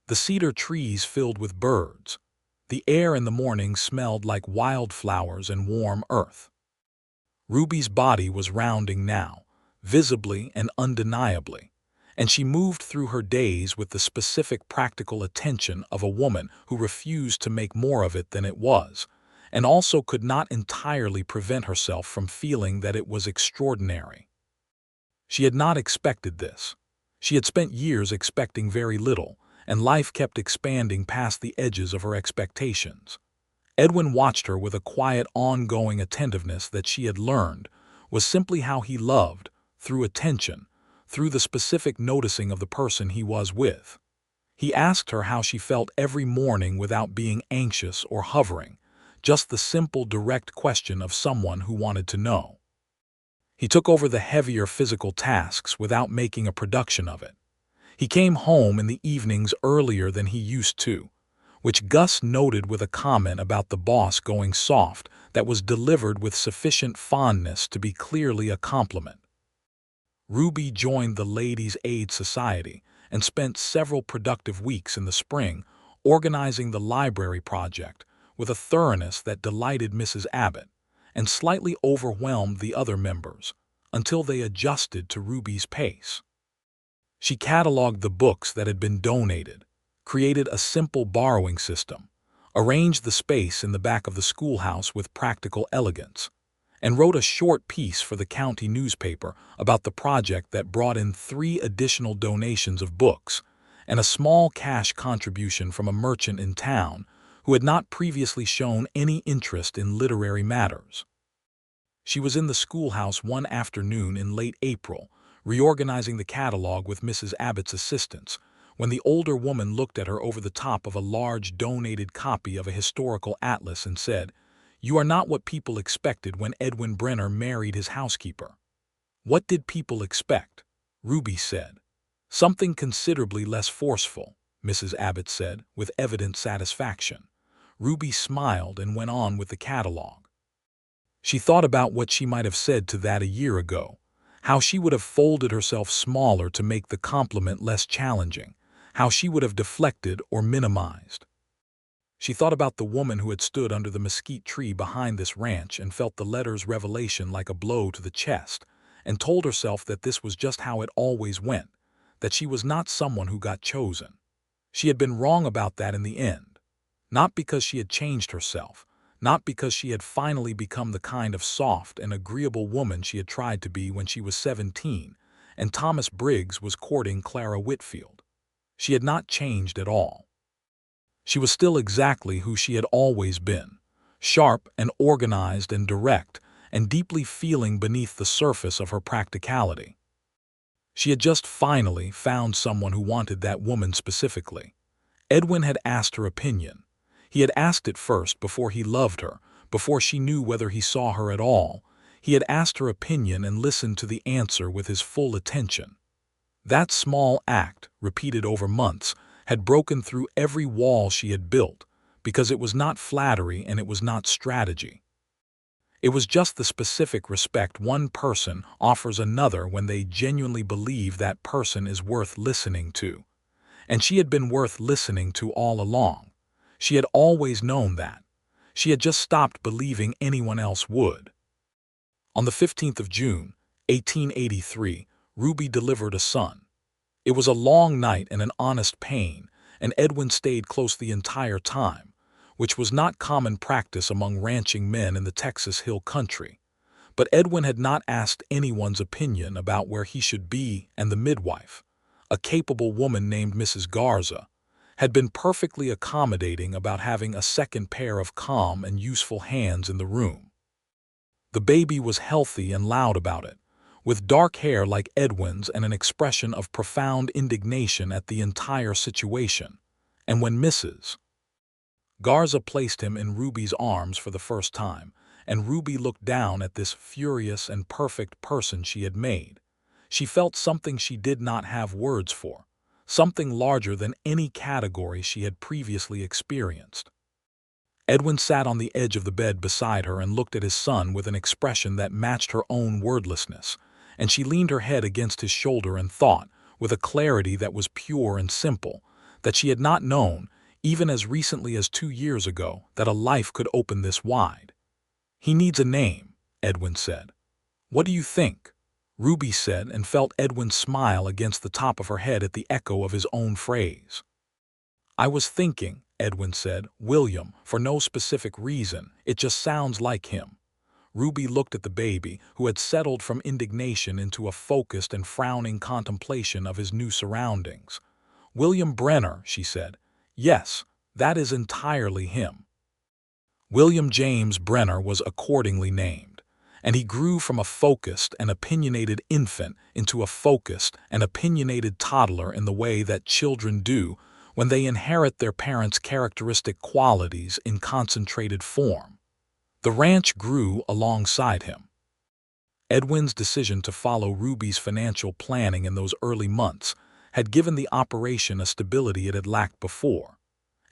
S1: The cedar trees filled with birds. The air in the morning smelled like wildflowers and warm earth. Ruby's body was rounding now, visibly and undeniably, and she moved through her days with the specific practical attention of a woman who refused to make more of it than it was, and also could not entirely prevent herself from feeling that it was extraordinary. She had not expected this. She had spent years expecting very little, and life kept expanding past the edges of her expectations. Edwin watched her with a quiet, ongoing attentiveness that she had learned was simply how he loved, through attention, through the specific noticing of the person he was with. He asked her how she felt every morning without being anxious or hovering, just the simple, direct question of someone who wanted to know. He took over the heavier physical tasks without making a production of it. He came home in the evenings earlier than he used to, which Gus noted with a comment about the boss going soft that was delivered with sufficient fondness to be clearly a compliment. Ruby joined the Ladies' Aid Society and spent several productive weeks in the spring organizing the library project with a thoroughness that delighted Mrs. Abbott and slightly overwhelmed the other members until they adjusted to Ruby's pace. She cataloged the books that had been donated, created a simple borrowing system, arranged the space in the back of the schoolhouse with practical elegance, and wrote a short piece for the county newspaper about the project that brought in 3 additional donations of books and a small cash contribution from a merchant in town who had not previously shown any interest in literary matters. She was in the schoolhouse one afternoon in late April, reorganizing the catalog with Mrs. Abbott's assistance, when the older woman looked at her over the top of a large donated copy of a historical atlas and said, "You are not what people expected when Edwin Brenner married his housekeeper." "What did people expect?" Ruby said. "Something considerably less forceful," Mrs. Abbott said, with evident satisfaction. Ruby smiled and went on with the catalog. She thought about what she might have said to that a year ago, how she would have folded herself smaller to make the compliment less challenging, how she would have deflected or minimized. She thought about the woman who had stood under the mesquite tree behind this ranch and felt the letter's revelation like a blow to the chest, and told herself that this was just how it always went, that she was not someone who got chosen. She had been wrong about that in the end, not because she had changed herself, not because she had finally become the kind of soft and agreeable woman she had tried to be when she was 17 and Thomas Briggs was courting Clara Whitfield. She had not changed at all. She was still exactly who she had always been, sharp and organized and direct, and deeply feeling beneath the surface of her practicality. She had just finally found someone who wanted that woman specifically. Edwin had asked her opinion. He had asked it first before he loved her, before she knew whether he saw her at all. He had asked her opinion and listened to the answer with his full attention. That small act, repeated over months, had broken through every wall she had built, because it was not flattery and it was not strategy. It was just the specific respect one person offers another when they genuinely believe that person is worth listening to. And she had been worth listening to all along. She had always known that. She had just stopped believing anyone else would. On the 15th of June, 1883, Ruby delivered a son. It was a long night and an honest pain, and Edwin stayed close the entire time, which was not common practice among ranching men in the Texas Hill Country. But Edwin had not asked anyone's opinion about where he should be, and the midwife, a capable woman named Mrs. Garza, had been perfectly accommodating about having a second pair of calm and useful hands in the room. The baby was healthy and loud about it, with dark hair like Edwin's and an expression of profound indignation at the entire situation. And when Mrs. Garza placed him in Ruby's arms for the first time, and Ruby looked down at this furious and perfect person she had made, she felt something she did not have words for, something larger than any category she had previously experienced. Edwin sat on the edge of the bed beside her and looked at his son with an expression that matched her own wordlessness, and she leaned her head against his shoulder and thought, with a clarity that was pure and simple, that she had not known, even as recently as 2 years ago, that a life could open this wide. "He needs a name," Edwin said. "What do you think?" Ruby said, and felt Edwin smile against the top of her head at the echo of his own phrase. "I was thinking," Edwin said, "William, for no specific reason, it just sounds like him." Ruby looked at the baby, who had settled from indignation into a focused and frowning contemplation of his new surroundings. "William Brenner," she said. "Yes, that is entirely him." William James Brenner was accordingly named, and he grew from a focused and opinionated infant into a focused and opinionated toddler in the way that children do when they inherit their parents' characteristic qualities in concentrated form. The ranch grew alongside him. Edwin's decision to follow Ruby's financial planning in those early months had given the operation a stability it had lacked before,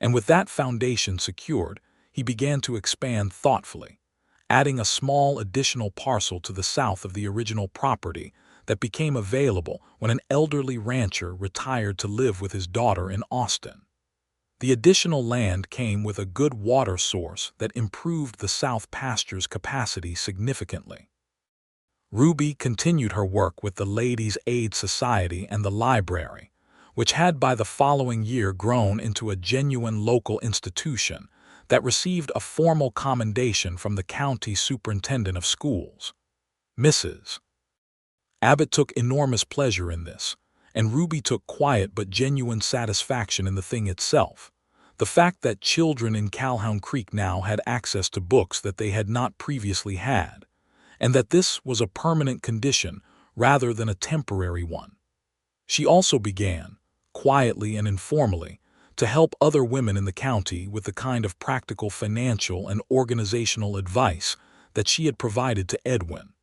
S1: and with that foundation secured, he began to expand thoughtfully, adding a small additional parcel to the south of the original property that became available when an elderly rancher retired to live with his daughter in Austin. The additional land came with a good water source that improved the south pasture's capacity significantly. Ruby continued her work with the Ladies' Aid Society and the library, which had by the following year grown into a genuine local institution that received a formal commendation from the county superintendent of schools. Mrs. Abbott took enormous pleasure in this, and Ruby took quiet but genuine satisfaction in the thing itself. The fact that children in Calhoun Creek now had access to books that they had not previously had, and that this was a permanent condition rather than a temporary one. She also began, quietly and informally, to help other women in the county with the kind of practical financial and organizational advice that she had provided to Edwin.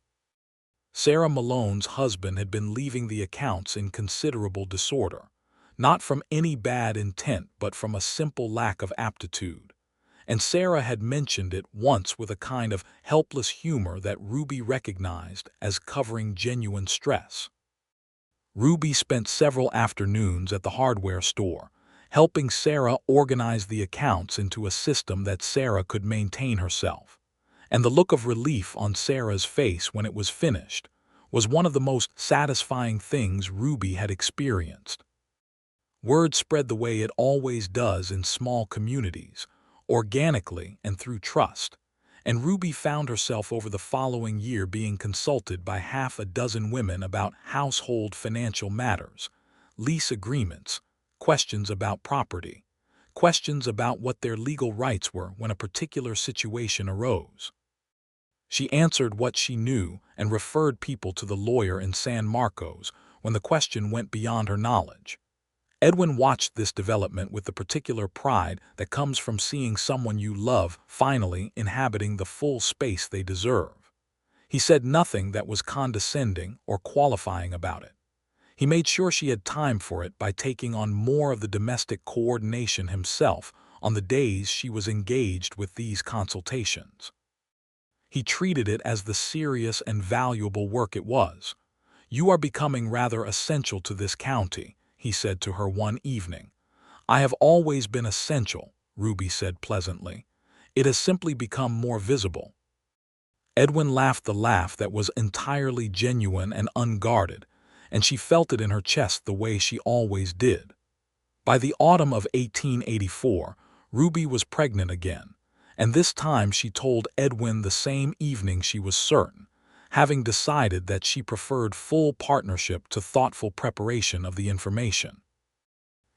S1: Sarah Malone's husband had been leaving the accounts in considerable disorder, not from any bad intent but from a simple lack of aptitude, and Sarah had mentioned it once with a kind of helpless humor that Ruby recognized as covering genuine stress. Ruby spent several afternoons at the hardware store, helping Sarah organize the accounts into a system that Sarah could maintain herself, and the look of relief on Sarah's face when it was finished was one of the most satisfying things Ruby had experienced. Word spread the way it always does in small communities, organically and through trust, and Ruby found herself over the following year being consulted by half a dozen women about household financial matters, lease agreements, questions about property, questions about what their legal rights were when a particular situation arose. She answered what she knew and referred people to the lawyer in San Marcos when the question went beyond her knowledge. Edwin watched this development with the particular pride that comes from seeing someone you love finally inhabiting the full space they deserve. He said nothing that was condescending or qualifying about it. He made sure she had time for it by taking on more of the domestic coordination himself on the days she was engaged with these consultations. He treated it as the serious and valuable work it was. "You are becoming rather essential to this county," he said to her one evening. "I have always been essential," Ruby said pleasantly. "It has simply become more visible." Edwin laughed the laugh that was entirely genuine and unguarded, and she felt it in her chest the way she always did. By the autumn of 1884, Ruby was pregnant again, and this time she told Edwin the same evening she was certain, having decided that she preferred full partnership to thoughtful preparation of the information.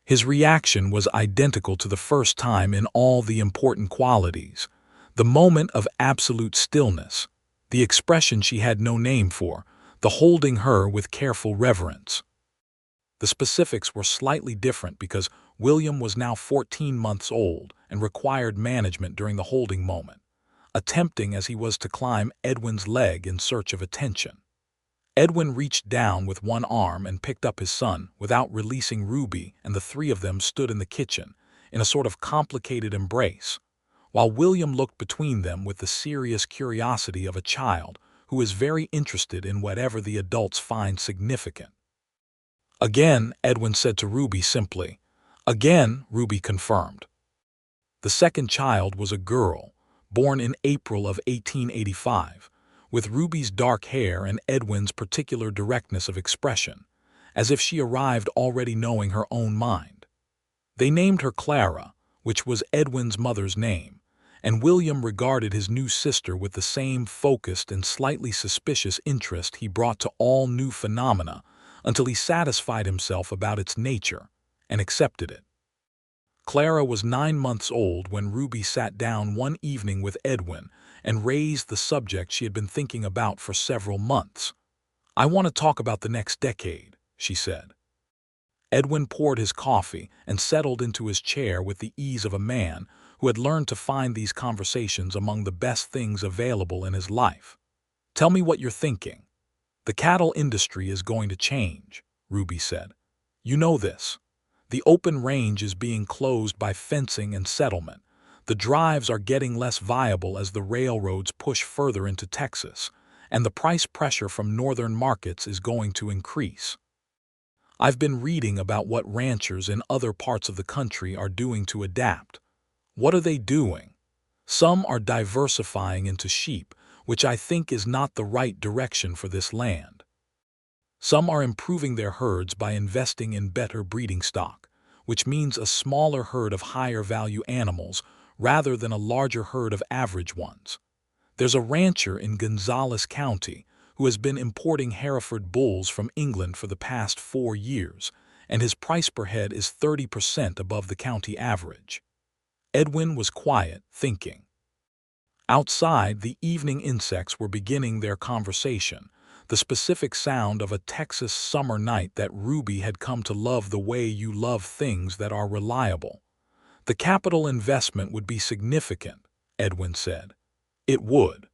S1: His reaction was identical to the first time in all the important qualities: the moment of absolute stillness, the expression she had no name for, the holding her with careful reverence. The specifics were slightly different because William was now 14 months old and required management during the holding moment, attempting as he was to climb Edwin's leg in search of attention. Edwin reached down with one arm and picked up his son without releasing Ruby, and the three of them stood in the kitchen in a sort of complicated embrace, while William looked between them with the serious curiosity of a child who is very interested in whatever the adults find significant. "Again," Edwin said to Ruby simply. "Again," Ruby confirmed. The second child was a girl, born in April of 1885, with Ruby's dark hair and Edwin's particular directness of expression, as if she arrived already knowing her own mind. They named her Clara, which was Edwin's mother's name, and William regarded his new sister with the same focused and slightly suspicious interest he brought to all new phenomena until he satisfied himself about its nature and accepted it. Clara was 9 months old when Ruby sat down one evening with Edwin and raised the subject she had been thinking about for several months. "I want to talk about the next decade," she said. Edwin poured his coffee and settled into his chair with the ease of a man who had learned to find these conversations among the best things available in his life. "Tell me what you're thinking." "The cattle industry is going to change," Ruby said. "You know this. The open range is being closed by fencing and settlement. The drives are getting less viable as the railroads push further into Texas, and the price pressure from northern markets is going to increase. I've been reading about what ranchers in other parts of the country are doing to adapt. What are they doing? Some are diversifying into sheep, which I think is not the right direction for this land. Some are improving their herds by investing in better breeding stock, which means a smaller herd of higher value animals rather than a larger herd of average ones. There's a rancher in Gonzales County who has been importing Hereford bulls from England for the past 4 years, and his price per head is 30% above the county average." Edwin was quiet, thinking. Outside, the evening insects were beginning their conversation, the specific sound of a Texas summer night that Ruby had come to love the way you love things that are reliable. "The capital investment would be significant," Edwin said. "It would.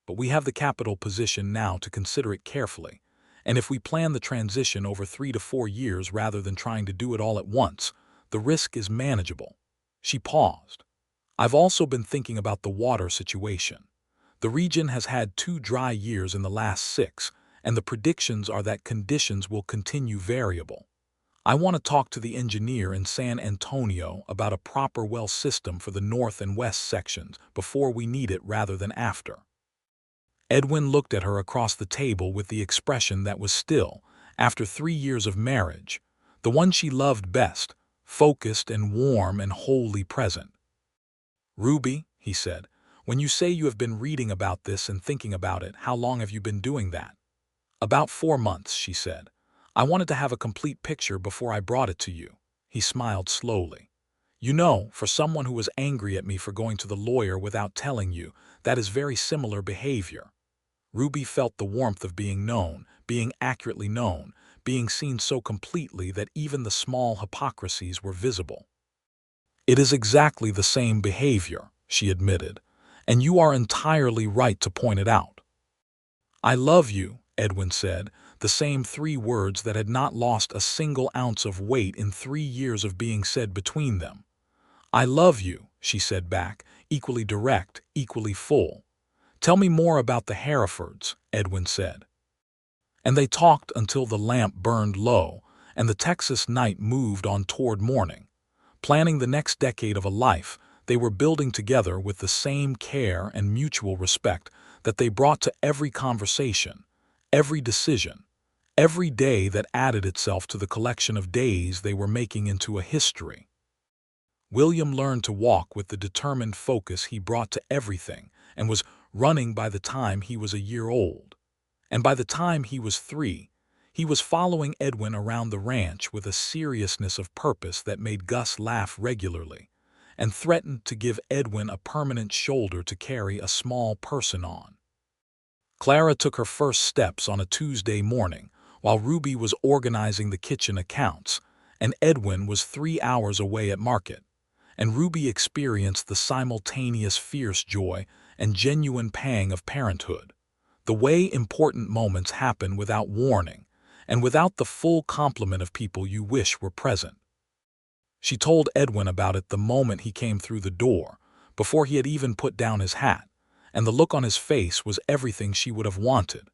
S1: But we have the capital position now to consider it carefully, and if we plan the transition over 3 to 4 years rather than trying to do it all at once, the risk is manageable." She paused. "I've also been thinking about the water situation. The region has had 2 dry years in the last 6, and the predictions are that conditions will continue variable. I want to talk to the engineer in San Antonio about a proper well system for the north and west sections before we need it rather than after." Edwin looked at her across the table with the expression that was still, after 3 years of marriage, the one she loved best, focused and warm and wholly present. "Ruby," he said, "when you say you have been reading about this and thinking about it, how long have you been doing that?" "About 4 months," she said. "I wanted to have a complete picture before I brought it to you." He smiled slowly. "You know, for someone who was angry at me for going to the lawyer without telling you, that is very similar behavior." Ruby felt the warmth of being known, being accurately known, being seen so completely that even the small hypocrisies were visible. "It is exactly the same behavior," she admitted, "and you are entirely right to point it out." "I love you," Edwin said, the same 3 words that had not lost a single ounce of weight in 3 years of being said between them. "I love you," she said back, equally direct, equally full. "Tell me more about the Herefords," Edwin said. And they talked until the lamp burned low and the Texas night moved on toward morning. Planning the next decade of a life, they were building together with the same care and mutual respect that they brought to every conversation, every decision, every day that added itself to the collection of days they were making into a history. William learned to walk with the determined focus he brought to everything and was running by the time he was a year old. And by the time he was 3, he was following Edwin around the ranch with a seriousness of purpose that made Gus laugh regularly and threatened to give Edwin a permanent shoulder to carry a small person on. Clara took her first steps on a Tuesday morning while Ruby was organizing the kitchen accounts, and Edwin was 3 hours away at market, and Ruby experienced the simultaneous fierce joy and genuine pang of parenthood, the way important moments happen without warning and without the full complement of people you wish were present. She told Edwin about it the moment he came through the door, before he had even put down his hat, and the look on his face was everything she would have wanted.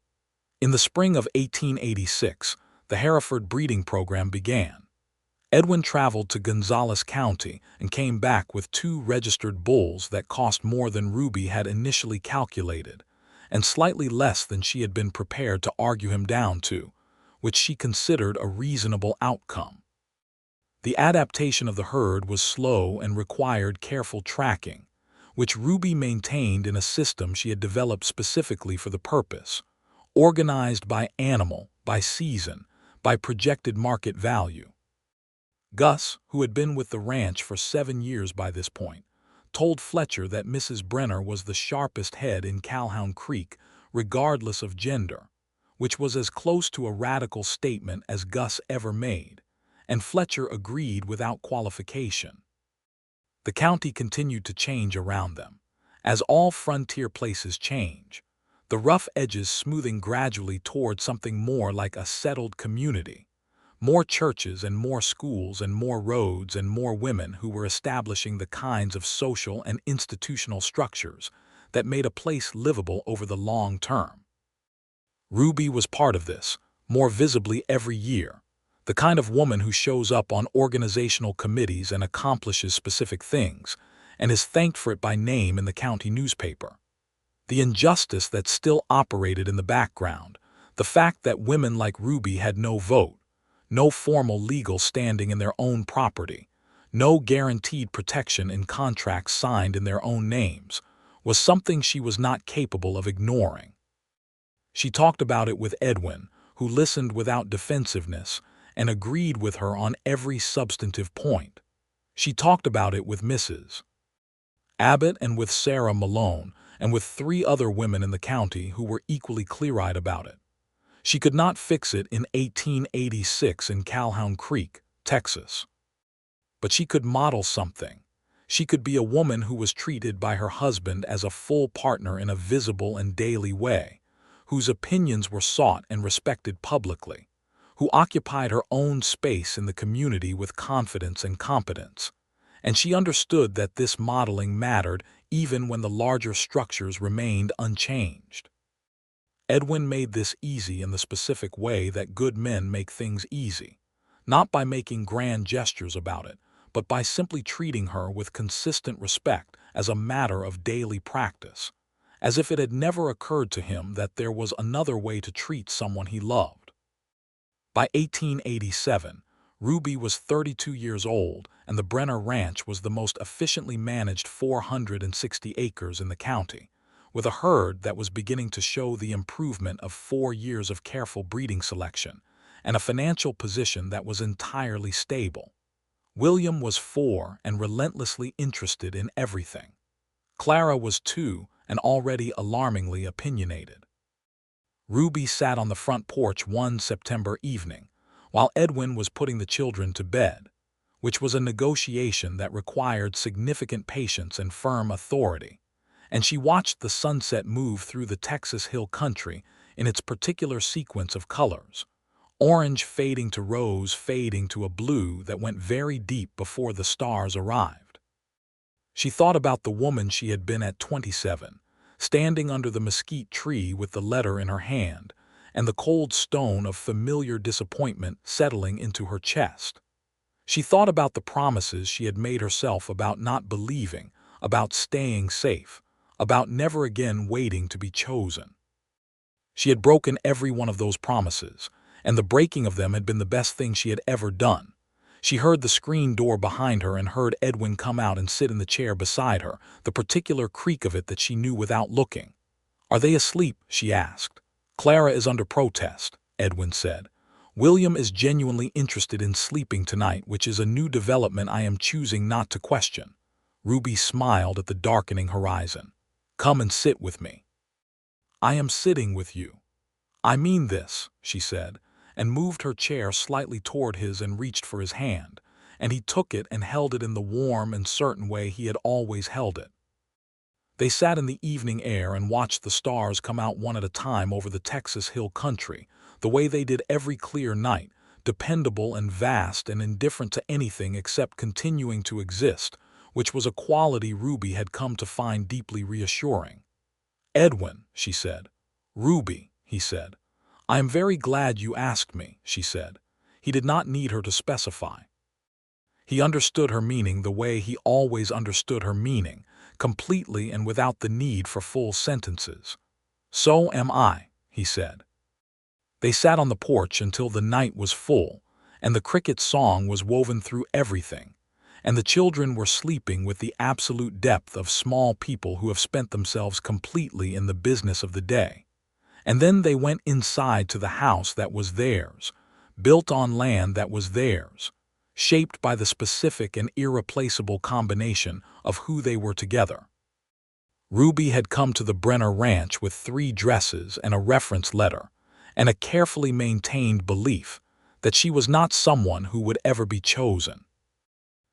S1: In the spring of 1886, the Hereford breeding program began. Edwin traveled to Gonzales County and came back with 2 registered bulls that cost more than Ruby had initially calculated, and slightly less than she had been prepared to argue him down to, which she considered a reasonable outcome. The adaptation of the herd was slow and required careful tracking, which Ruby maintained in a system she had developed specifically for the purpose, organized by animal, by season, by projected market value. Gus, who had been with the ranch for 7 years by this point, told Fletcher that Mrs. Brenner was the sharpest head in Calhoun Creek, regardless of gender, which was as close to a radical statement as Gus ever made, and Fletcher agreed without qualification. The county continued to change around them, as all frontier places change, the rough edges smoothing gradually toward something more like a settled community. More churches and more schools and more roads and more women who were establishing the kinds of social and institutional structures that made a place livable over the long term. Ruby was part of this, more visibly every year, the kind of woman who shows up on organizational committees and accomplishes specific things, and is thanked for it by name in the county newspaper. The injustice that still operated in the background, the fact that women like Ruby had no vote, no formal legal standing in their own property, no guaranteed protection in contracts signed in their own names, was something she was not capable of ignoring. She talked about it with Edwin, who listened without defensiveness and agreed with her on every substantive point. She talked about it with Mrs. Abbott and with Sarah Malone and with 3 other women in the county who were equally clear-eyed about it. She could not fix it in 1886 in Calhoun Creek, Texas. But she could model something. She could be a woman who was treated by her husband as a full partner in a visible and daily way, whose opinions were sought and respected publicly, who occupied her own space in the community with confidence and competence. And she understood that this modeling mattered even when the larger structures remained unchanged. Edwin made this easy in the specific way that good men make things easy, not by making grand gestures about it, but by simply treating her with consistent respect as a matter of daily practice, as if it had never occurred to him that there was another way to treat someone he loved. By 1887, Ruby was 32 years old, and the Brenner Ranch was the most efficiently managed 460 acres in the county, with a herd that was beginning to show the improvement of 4 years of careful breeding selection, and a financial position that was entirely stable. William was 4 and relentlessly interested in everything. Clara was 2 and already alarmingly opinionated. Ruby sat on the front porch one September evening, while Edwin was putting the children to bed, which was a negotiation that required significant patience and firm authority, and she watched the sunset move through the Texas hill country in its particular sequence of colors, orange fading to rose fading to a blue that went very deep before the stars arrived. She thought about the woman she had been at 27, standing under the mesquite tree with the letter in her hand, and the cold stone of familiar disappointment settling into her chest. She thought about the promises she had made herself about not believing, about staying safe, about never again waiting to be chosen. She had broken every one of those promises, and the breaking of them had been the best thing she had ever done. She heard the screen door behind her and heard Edwin come out and sit in the chair beside her, the particular creak of it that she knew without looking. "Are they asleep?" she asked. "Clara is under protest," Edwin said. "William is genuinely interested in sleeping tonight, which is a new development I am choosing not to question." Ruby smiled at the darkening horizon. "Come and sit with me." "I am sitting with you." "I mean this," she said, and moved her chair slightly toward his and reached for his hand, and he took it and held it in the warm and certain way he had always held it. They sat in the evening air and watched the stars come out one at a time over the Texas hill country, the way they did every clear night, dependable and vast and indifferent to anything except continuing to exist, which was a quality Ruby had come to find deeply reassuring. "Edwin," she said. "Ruby," he said. "I am very glad you asked me," she said. He did not need her to specify. He understood her meaning the way he always understood her meaning, completely and without the need for full sentences. "So am I," he said. They sat on the porch until the night was full, and the cricket song was woven through everything, and the children were sleeping with the absolute depth of small people who have spent themselves completely in the business of the day. And then they went inside to the house that was theirs, built on land that was theirs, shaped by the specific and irreplaceable combination of who they were together. Ruby had come to the Brenner Ranch with 3 dresses and a reference letter, and a carefully maintained belief that she was not someone who would ever be chosen.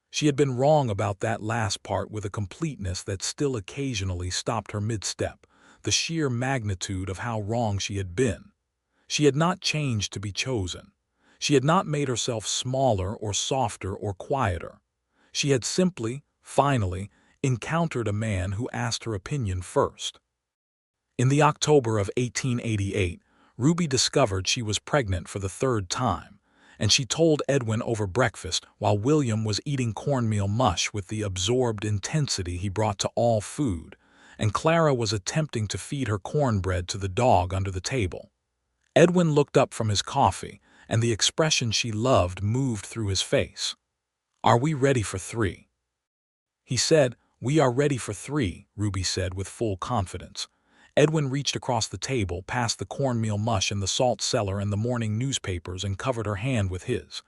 S1: She had been wrong about that last part with a completeness that still occasionally stopped her mid-step, the sheer magnitude of how wrong she had been. She had not changed to be chosen. She had not made herself smaller or softer or quieter. She had simply, finally, encountered a man who asked her opinion first. In the October of 1888, Ruby discovered she was pregnant for the third time, and she told Edwin over breakfast while William was eating cornmeal mush with the absorbed intensity he brought to all food, and Clara was attempting to feed her cornbread to the dog under the table. Edwin looked up from his coffee, and the expression she loved moved through his face. "Are we ready for 3?" He said. "We are ready for 3, Ruby said with full confidence. Edwin reached across the table, past the cornmeal mush and the salt cellar and the morning newspapers, and covered her hand with his.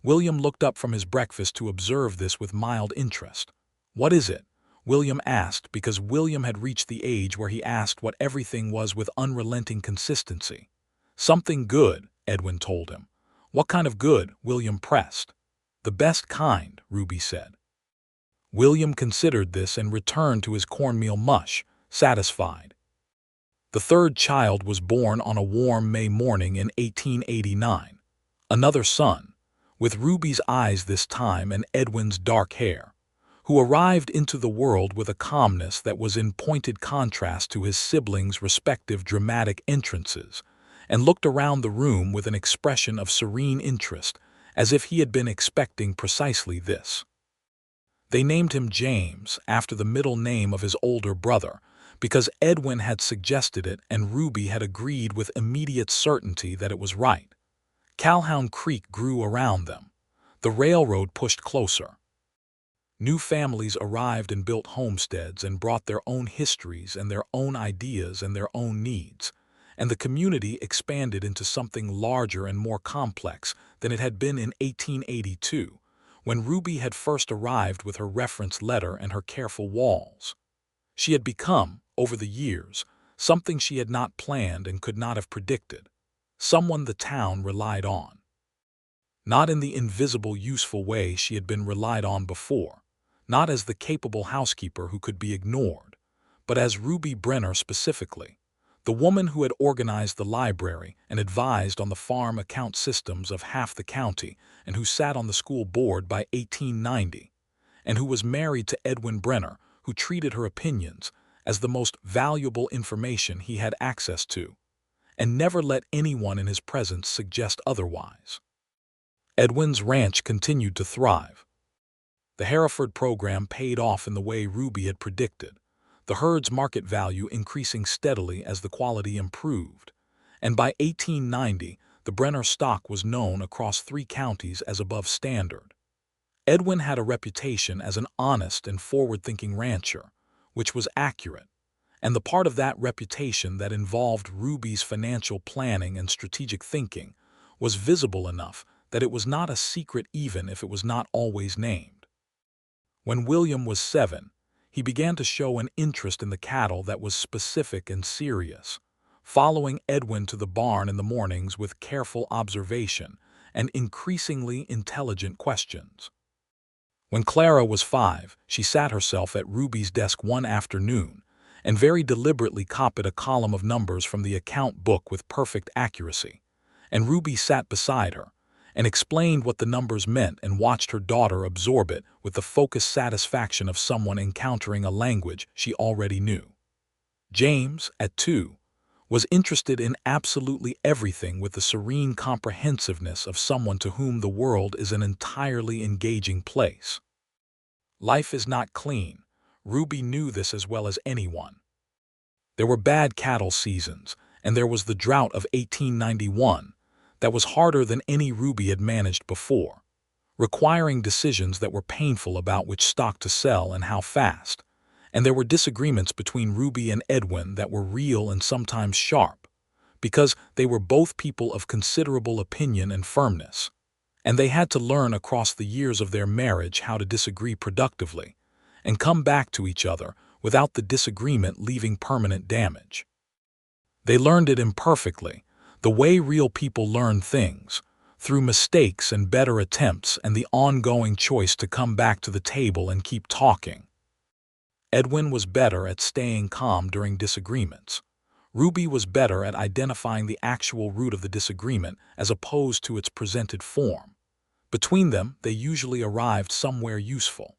S1: William looked up from his breakfast to observe this with mild interest. "What is it?" William asked, because William had reached the age where he asked what everything was with unrelenting consistency. "Something good," Edwin told him. "What kind of good?" William pressed. "The best kind," Ruby said. William considered this and returned to his cornmeal mush, satisfied. The third child was born on a warm May morning in 1889. Another son, with Ruby's eyes this time and Edwin's dark hair, who arrived into the world with a calmness that was in pointed contrast to his siblings' respective dramatic entrances, and looked around the room with an expression of serene interest, as if he had been expecting precisely this. They named him James, after the middle name of his older brother, because Edwin had suggested it and Ruby had agreed with immediate certainty that it was right. Calhoun Creek grew around them. The railroad pushed closer. New families arrived and built homesteads and brought their own histories and their own ideas and their own needs, and the community expanded into something larger and more complex than it had been in 1882, when Ruby had first arrived with her reference letter and her careful walls. She had become, over the years, something she had not planned and could not have predicted, someone the town relied on. Not in the invisible, useful way she had been relied on before, not as the capable housekeeper who could be ignored, but as Ruby Brenner specifically, the woman who had organized the library and advised on the farm account systems of half the county and who sat on the school board by 1890, and who was married to Edwin Brenner, who treated her opinions as the most valuable information he had access to, and never let anyone in his presence suggest otherwise. Edwin's ranch continued to thrive. The Hereford program paid off in the way Ruby had predicted, the herd's market value increasing steadily as the quality improved, and by 1890 the Brenner stock was known across 3 counties as above standard. Edwin had a reputation as an honest and forward-thinking rancher, which was accurate, and the part of that reputation that involved Ruby's financial planning and strategic thinking was visible enough that it was not a secret even if it was not always named. When William was 7, he began to show an interest in the cattle that was specific and serious, following Edwin to the barn in the mornings with careful observation and increasingly intelligent questions. When Clara was 5, she sat herself at Ruby's desk one afternoon and very deliberately copied a column of numbers from the account book with perfect accuracy, and Ruby sat beside her and explained what the numbers meant and watched her daughter absorb it with the focused satisfaction of someone encountering a language she already knew. James, at 2, was interested in absolutely everything with the serene comprehensiveness of someone to whom the world is an entirely engaging place. Life is not clean. Ruby knew this as well as anyone. There were bad cattle seasons, and there was the drought of 1891 that was harder than any Ruby had managed before, requiring decisions that were painful about which stock to sell and how fast. And there were disagreements between Ruby and Edwin that were real and sometimes sharp, because they were both people of considerable opinion and firmness, and they had to learn across the years of their marriage how to disagree productively and come back to each other without the disagreement leaving permanent damage. They learned it imperfectly, the way real people learn things, through mistakes and better attempts and the ongoing choice to come back to the table and keep talking. Edwin was better at staying calm during disagreements. Ruby was better at identifying the actual root of the disagreement as opposed to its presented form. Between them, they usually arrived somewhere useful.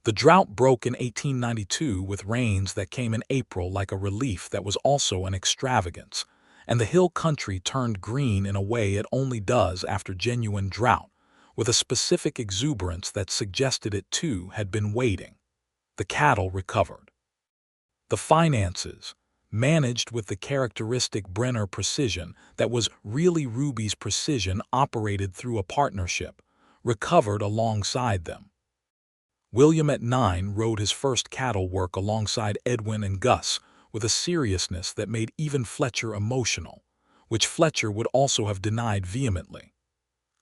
S1: The drought broke in 1892 with rains that came in April like a relief that was also an extravagance, and the hill country turned green in a way it only does after genuine drought, with a specific exuberance that suggested it too had been waiting. The cattle recovered. The finances, managed with the characteristic Brenner precision that was really Ruby's precision operated through a partnership, recovered alongside them. William at 9 rode his first cattle work alongside Edwin and Gus with a seriousness that made even Fletcher emotional, which Fletcher would also have denied vehemently.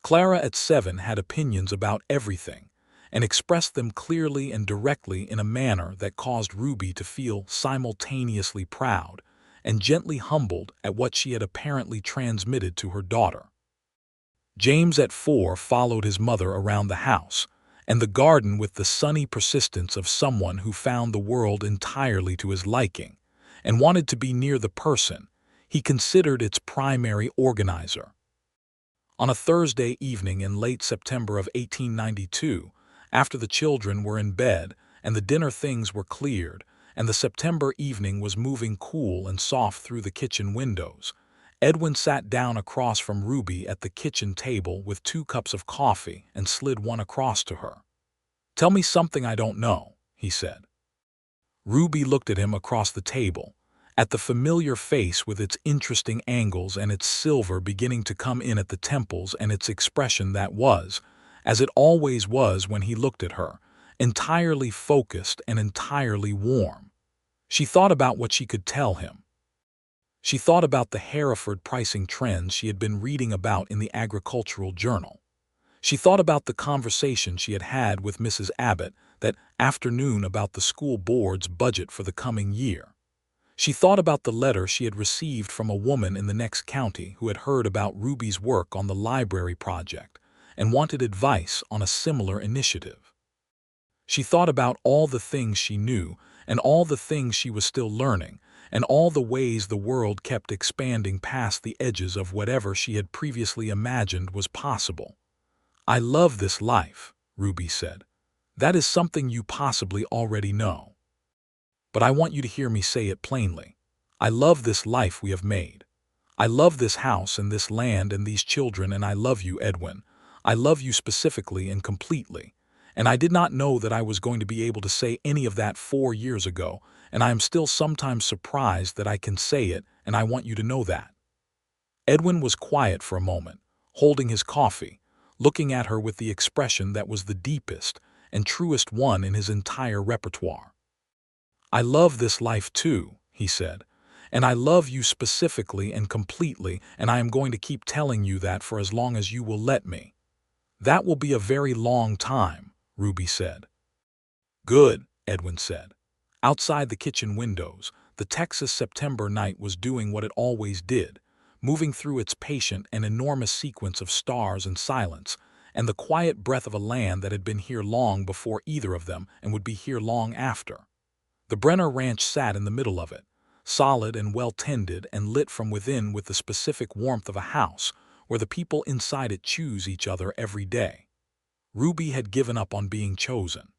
S1: Clara at 7 had opinions about everything, and expressed them clearly and directly in a manner that caused Ruby to feel simultaneously proud and gently humbled at what she had apparently transmitted to her daughter. James at 4 followed his mother around the house and the garden with the sunny persistence of someone who found the world entirely to his liking and wanted to be near the person he considered its primary organizer. On a Thursday evening in late September of 1892, after the children were in bed and the dinner things were cleared, and the September evening was moving cool and soft through the kitchen windows, Edwin sat down across from Ruby at the kitchen table with 2 cups of coffee and slid one across to her. "Tell me something I don't know," he said. Ruby looked at him across the table, at the familiar face with its interesting angles and its silver beginning to come in at the temples and its expression that was, as it always was when he looked at her, entirely focused and entirely warm. She thought about what she could tell him. She thought about the Hereford pricing trends she had been reading about in the Agricultural Journal. She thought about the conversation she had had with Mrs. Abbott that afternoon about the school board's budget for the coming year. She thought about the letter she had received from a woman in the next county who had heard about Ruby's work on the library project and wanted advice on a similar initiative. She thought about all the things she knew and all the things she was still learning and all the ways the world kept expanding past the edges of whatever she had previously imagined was possible. "I love this life," Ruby said. "That is something you possibly already know. But I want you to hear me say it plainly. I love this life we have made. I love this house and this land and these children, and I love you, Edwin. I love you specifically and completely. And I did not know that I was going to be able to say any of that 4 years ago, and I am still sometimes surprised that I can say it, and I want you to know that." Edwin was quiet for a moment, holding his coffee, looking at her with the expression that was the deepest and truest one in his entire repertoire. "I love this life too," he said, "and I love you specifically and completely, and I am going to keep telling you that for as long as you will let me." "That will be a very long time," Ruby said. "Good," Edwin said. Outside the kitchen windows, the Texas September night was doing what it always did, moving through its patient and enormous sequence of stars and silence, and the quiet breath of a land that had been here long before either of them and would be here long after. The Brenner ranch sat in the middle of it, solid and well-tended and lit from within with the specific warmth of a house where the people inside it choose each other every day. Ruby had given up on being chosen.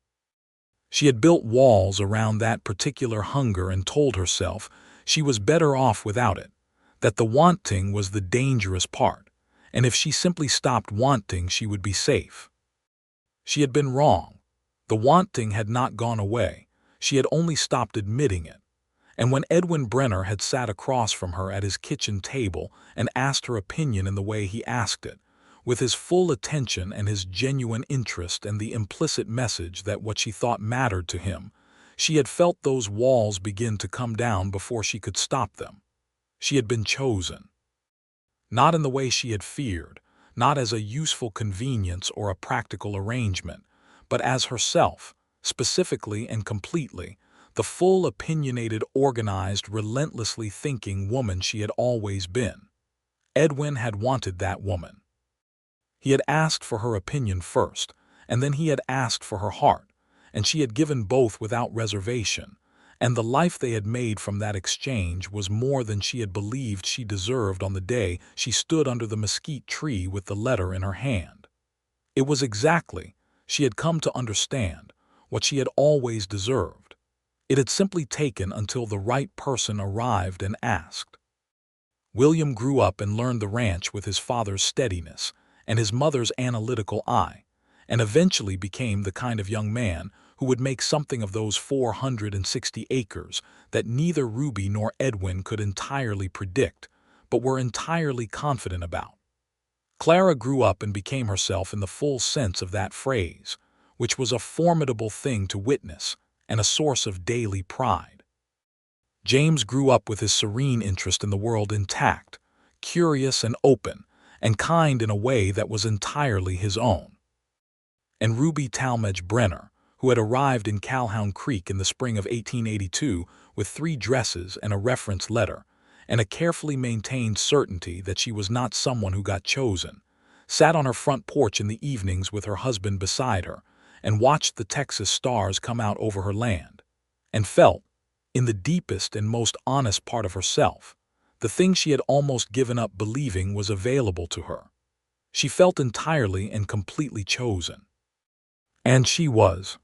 S1: She had built walls around that particular hunger and told herself she was better off without it, that the wanting was the dangerous part, and if she simply stopped wanting she would be safe. She had been wrong. The wanting had not gone away, she had only stopped admitting it. And when Edwin Brenner had sat across from her at his kitchen table and asked her opinion in the way he asked it, with his full attention and his genuine interest and the implicit message that what she thought mattered to him, she had felt those walls begin to come down before she could stop them. She had been chosen. Not in the way she had feared, not as a useful convenience or a practical arrangement, but as herself, specifically and completely, the full, opinionated, organized, relentlessly thinking woman she had always been. Edwin had wanted that woman. He had asked for her opinion first, and then he had asked for her heart, and she had given both without reservation, and the life they had made from that exchange was more than she had believed she deserved on the day she stood under the mesquite tree with the letter in her hand. It was exactly, she had come to understand, what she had always deserved. It had simply taken until the right person arrived and asked. William grew up and learned the ranch with his father's steadiness and his mother's analytical eye, and eventually became the kind of young man who would make something of those 460 acres that neither Ruby nor Edwin could entirely predict, but were entirely confident about. Clara grew up and became herself in the full sense of that phrase, which was a formidable thing to witness and a source of daily pride. James grew up with his serene interest in the world intact, curious and open, and kind in a way that was entirely his own. And Ruby Talmadge Brenner, who had arrived in Calhoun Creek in the spring of 1882 with 3 dresses and a reference letter, and a carefully maintained certainty that she was not someone who got chosen, sat on her front porch in the evenings with her husband beside her and watched the Texas stars come out over her land, and felt, in the deepest and most honest part of herself, the thing she had almost given up believing was available to her. She felt entirely and completely chosen. And she was.